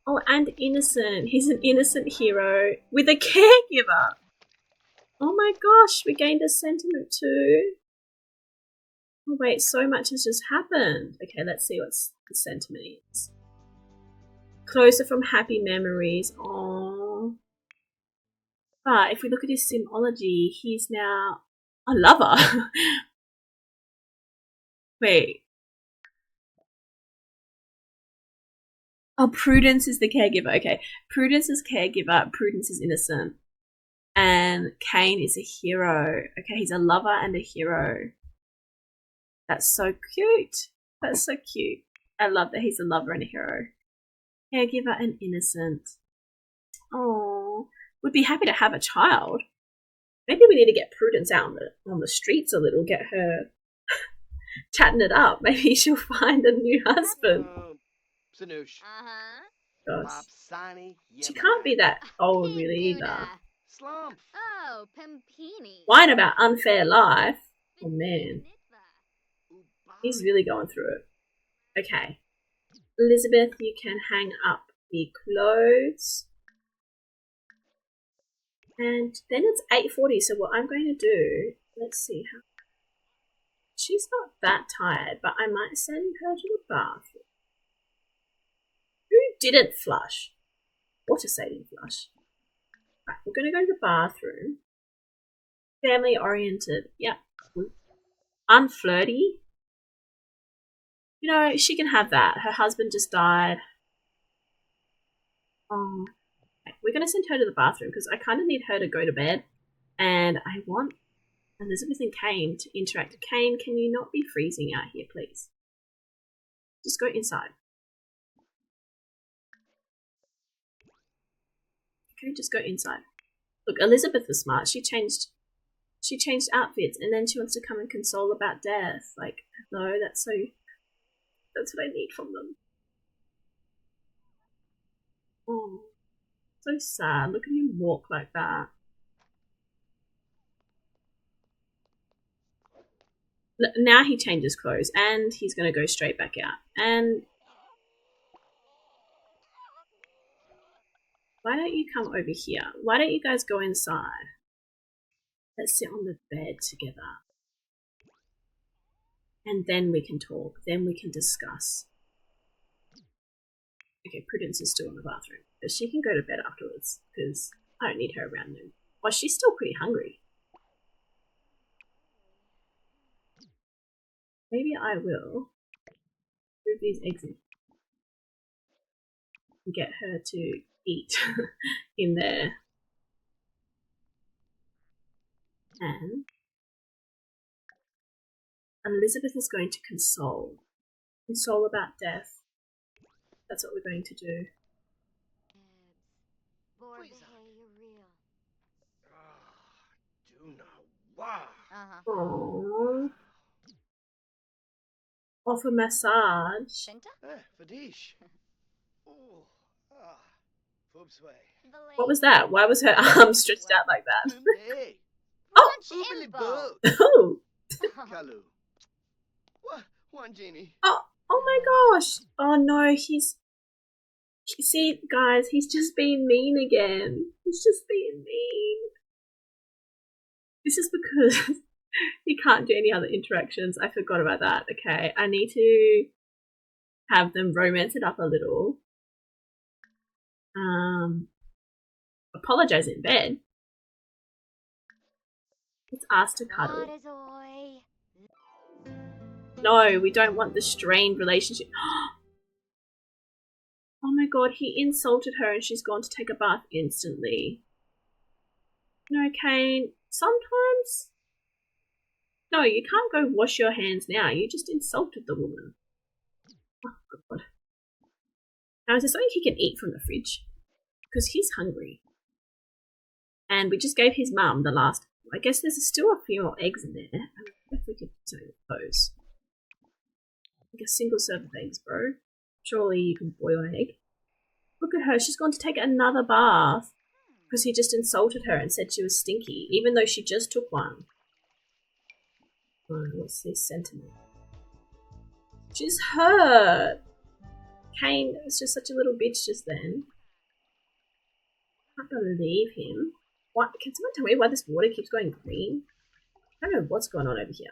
Oh, and innocent. He's an innocent hero with a caregiver. Oh my gosh, we gained a sentiment too. Oh wait, so much has just happened. Okay, let's see what the sentiment is. Closer from happy memories. Aww. But if we look at his simology, he's now a lover. Wait. Oh, Prudence is the caregiver. Okay. Prudence is caregiver. Prudence is innocent. And Kane is a hero. Okay, he's a lover and a hero. That's so cute. That's so cute. I love that he's a lover and a hero. Caregiver and innocent. Oh, would be happy to have a child. Maybe we need to get Prudence out on the streets a little, get her chatting it up. Maybe she'll find a new husband. Sanoosh. Gosh. Popsani, She can't be that old really either. Piguna. Slump. Oh, Pimpini. Whine about unfair life. Oh man, he's really going through it. Okay. Elizabeth, you can hang up the clothes. And then it's 8:40, so what I'm going to do, let's see how. She's not that tired, but I might send her to the bathroom. Who didn't flush? Water saving flush. Right, we're going to go to the bathroom. Family oriented. Yep. Unflirty. You know, she can have that. Her husband just died. Oh. Okay, we're going to send her to the bathroom because I kind of need her to go to bed. And I want Elizabeth and Kane to interact. Kane, can you not be freezing out here, please? Just go inside. Okay, just go inside. Look, Elizabeth was smart. She changed outfits and then she wants to come and console about death. Like, no, that's what I need from them. Oh, so sad. Look at him walk like that. Now he changes clothes and he's going to go straight back out. And why don't you come over here? Why don't you guys go inside? Let's sit on the bed together. And then we can talk. Then we can discuss. Okay, Prudence is still in the bathroom. But she can go to bed afterwards. Because I don't need her around noon. Well, she's still pretty hungry. Maybe I will move these eggs in. And get her to eat in there. And Elizabeth is going to console. Console about death. That's what we're going to do. Do not wow. Aww. Offer massage. Fadish. Oh, Fubsway. What was that? Why was her arm stretched out like that? Hey. Oh! Oobily boo. Oh! Kalu. One genie. Oh my gosh! Oh no, see, guys, he's just being mean again. He's just being mean. This is because he can't do any other interactions. I forgot about that. Okay, I need to have them romance it up a little. Apologize in bed. Let's ask to cuddle. No, we don't want the strained relationship. Oh my god, he insulted her and she's gone to take a bath instantly. No, Kane, sometimes... No, you can't go wash your hands now. You just insulted the woman. Oh god. Now, is there something he can eat from the fridge? Because he's hungry. And we just gave his mum the last... I guess there's still a few more eggs in there. I wonder if we could do those. Like a single serve of eggs, bro. Surely you can boil an egg. Look at her. She's gone to take another bath. Because he just insulted her and said she was stinky. Even though she just took one. Oh, what's this sentiment? She's hurt. Kane was just such a little bitch just then. I can't believe him. What? Can someone tell me why this water keeps going green? I don't know what's going on over here.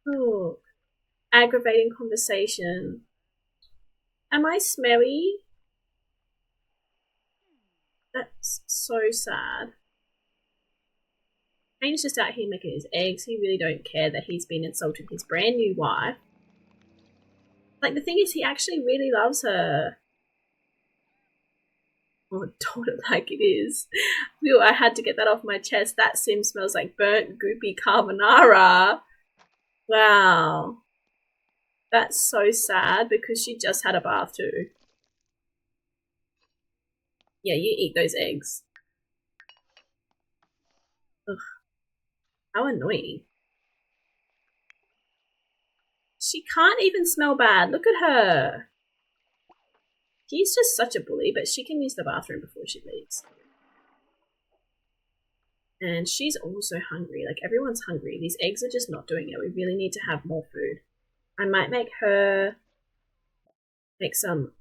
Oh, aggravating conversation. Am I smelly? That's so sad. Kane's just out here making his eggs. He really don't care that he's been insulting his brand new wife. Like, the thing is, he actually really loves her. Oh, don't it like it is. Whew, I had to get that off my chest. That sim smells like burnt, goopy carbonara. Wow. That's so sad because she just had a bath too. Yeah, you eat those eggs. Ugh. How annoying. She can't even smell bad. Look at her. He's just such a bully, but she can use the bathroom before she leaves. And she's also hungry. Like, everyone's hungry. These eggs are just not doing it. We really need to have more food. I might make her make some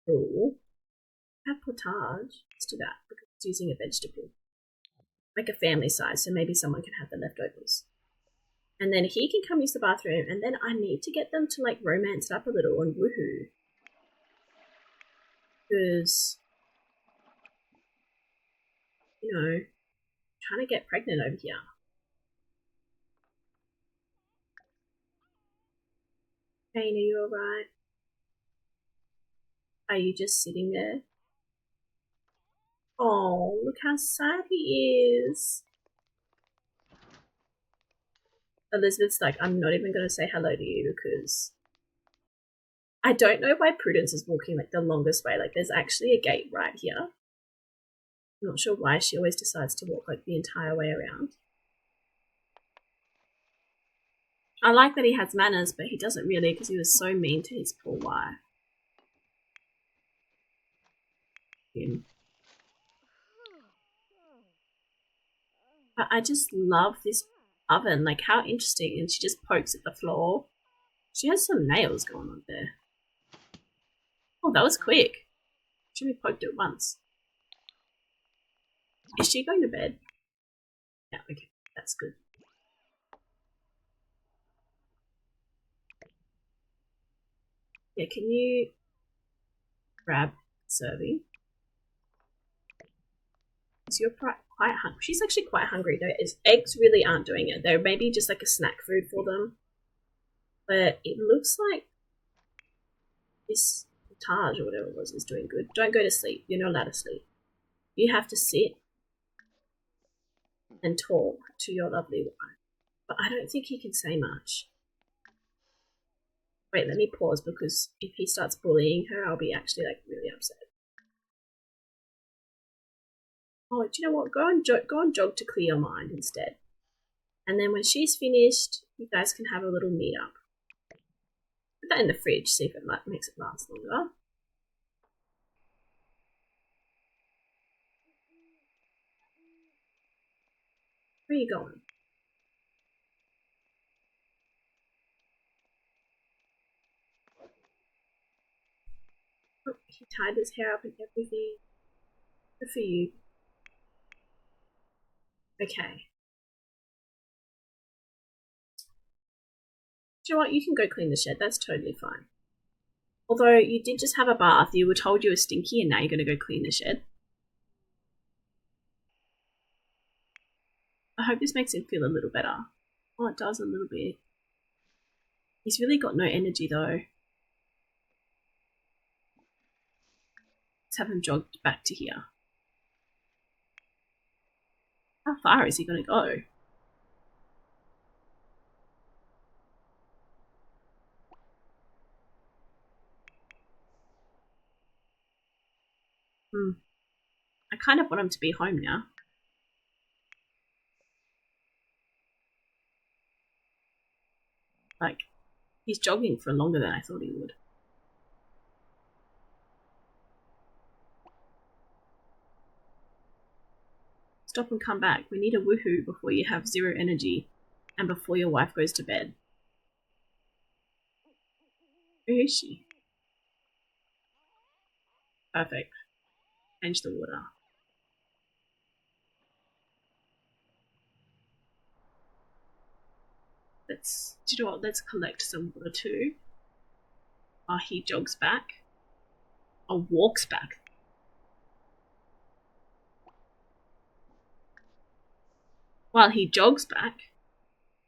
gruel. Have potage. Let's do that because it's using a vegetable. Like a family size, so maybe someone can have the leftovers. And then he can come use the bathroom, and then I need to get them to, like, romance it up a little and woohoo. Because, you know, trying to get pregnant over here. Kane, are you alright? Are you just sitting there? Oh, look how sad he is. Elizabeth's like, I'm not even going to say hello to you because I don't know why Prudence is walking, like, the longest way. Like, there's actually a gate right here. I'm not sure why she always decides to walk, like, the entire way around. I like that he has manners, but he doesn't really because he was so mean to his poor wife. Him. But I just love this oven. Like, how interesting. And she just pokes at the floor. She has some nails going on there. Oh, that was quick. She only poked it once. Is she going to bed? Yeah, okay. That's good. Yeah, can you grab serving? So you're quite hungry. She's actually quite hungry though. Eggs really aren't doing it. They're maybe just like a snack food for them. But it looks like this potage or whatever it was is doing good. Don't go to sleep. You're not allowed to sleep. You have to sit and talk to your lovely wife. But I don't think he can say much. Wait, let me pause because if he starts bullying her, I'll be actually, like, really upset. Oh, do you know what? Go and jog to clear your mind instead. And then when she's finished, you guys can have a little meet up. Put that in the fridge, see if it makes it last longer. Where are you going? Oh, he tied his hair up and everything. Good for you. Okay. Do you know what? You can go clean the shed. That's totally fine. Although you did just have a bath, you were told you were stinky, and now you're going to go clean the shed. I hope this makes him feel a little better. Oh, it does a little bit. He's really got no energy though. Let's have him jog back to here. How far is he going to go? I kind of want him to be home now. Like, he's jogging for longer than I thought he would. Stop and come back. We need a woohoo before you have zero energy and before your wife goes to bed. Where is she? Perfect. Change the water. Do you know what? Let's collect some water too. While he jogs back. Or walks back. While he jogs back,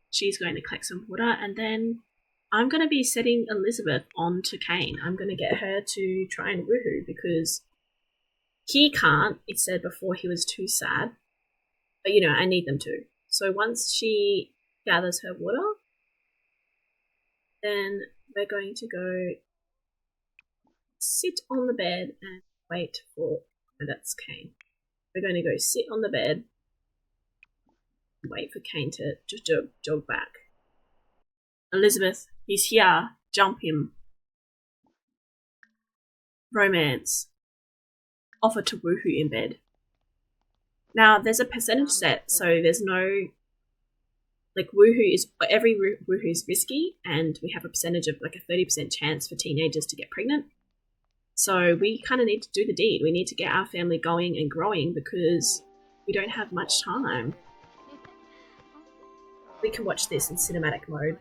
she's going to collect some water, and then I'm going to be setting Elizabeth on to Kane. I'm going to get her to try and woohoo because he can't. It said before he was too sad. But, you know, I need them to. So once she gathers her water, then we're going to go sit on the bed and wait for... Oh, that's Kane. We're going to go sit on the bed and wait for Kane to just jog back. Elizabeth, he's here. Jump him. romance offer to woohoo in bed. Now, there's a percentage set, so there's no, like, every woohoo is risky, and we have a percentage of like a 30% chance for teenagers to get pregnant. So we kind of need to do the deed. We need to get our family going and growing because we don't have much time. We can watch this in cinematic mode.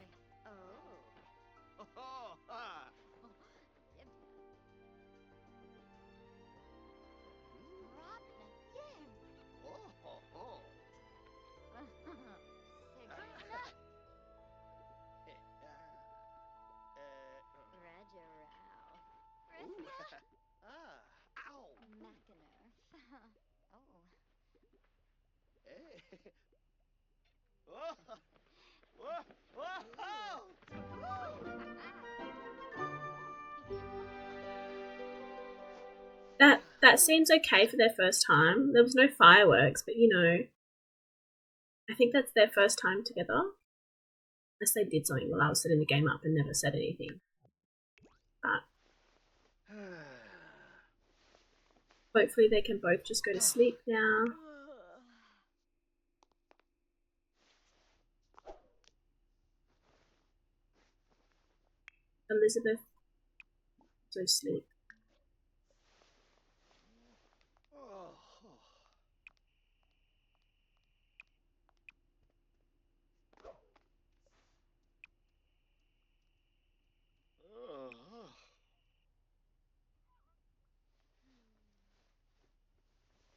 That seems okay for their first time. There was no fireworks, but you know, I think that's their first time together. Unless they did something while I was setting the game up and never said anything. But hopefully they can both just go to sleep now. Elizabeth, go to sleep.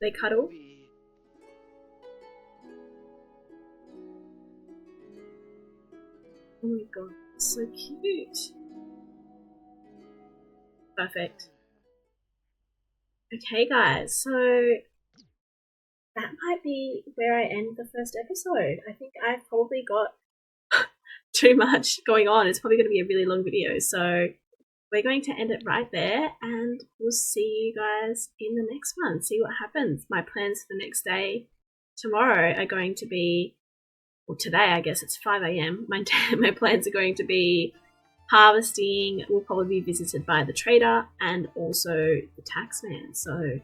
They cuddle. Oh my god, so cute. Perfect. Okay guys, so that might be where I end the first episode. I think I've probably got too much going on. It's probably going to be a really long video, so we're going to end it right there, and we'll see you guys in the next one. See what happens. My plans for the next day tomorrow are going to be, well, today I guess it's 5 a.m. My plans are going to be harvesting. We'll probably be visited by the trader and also the taxman. So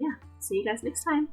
yeah, see you guys next time.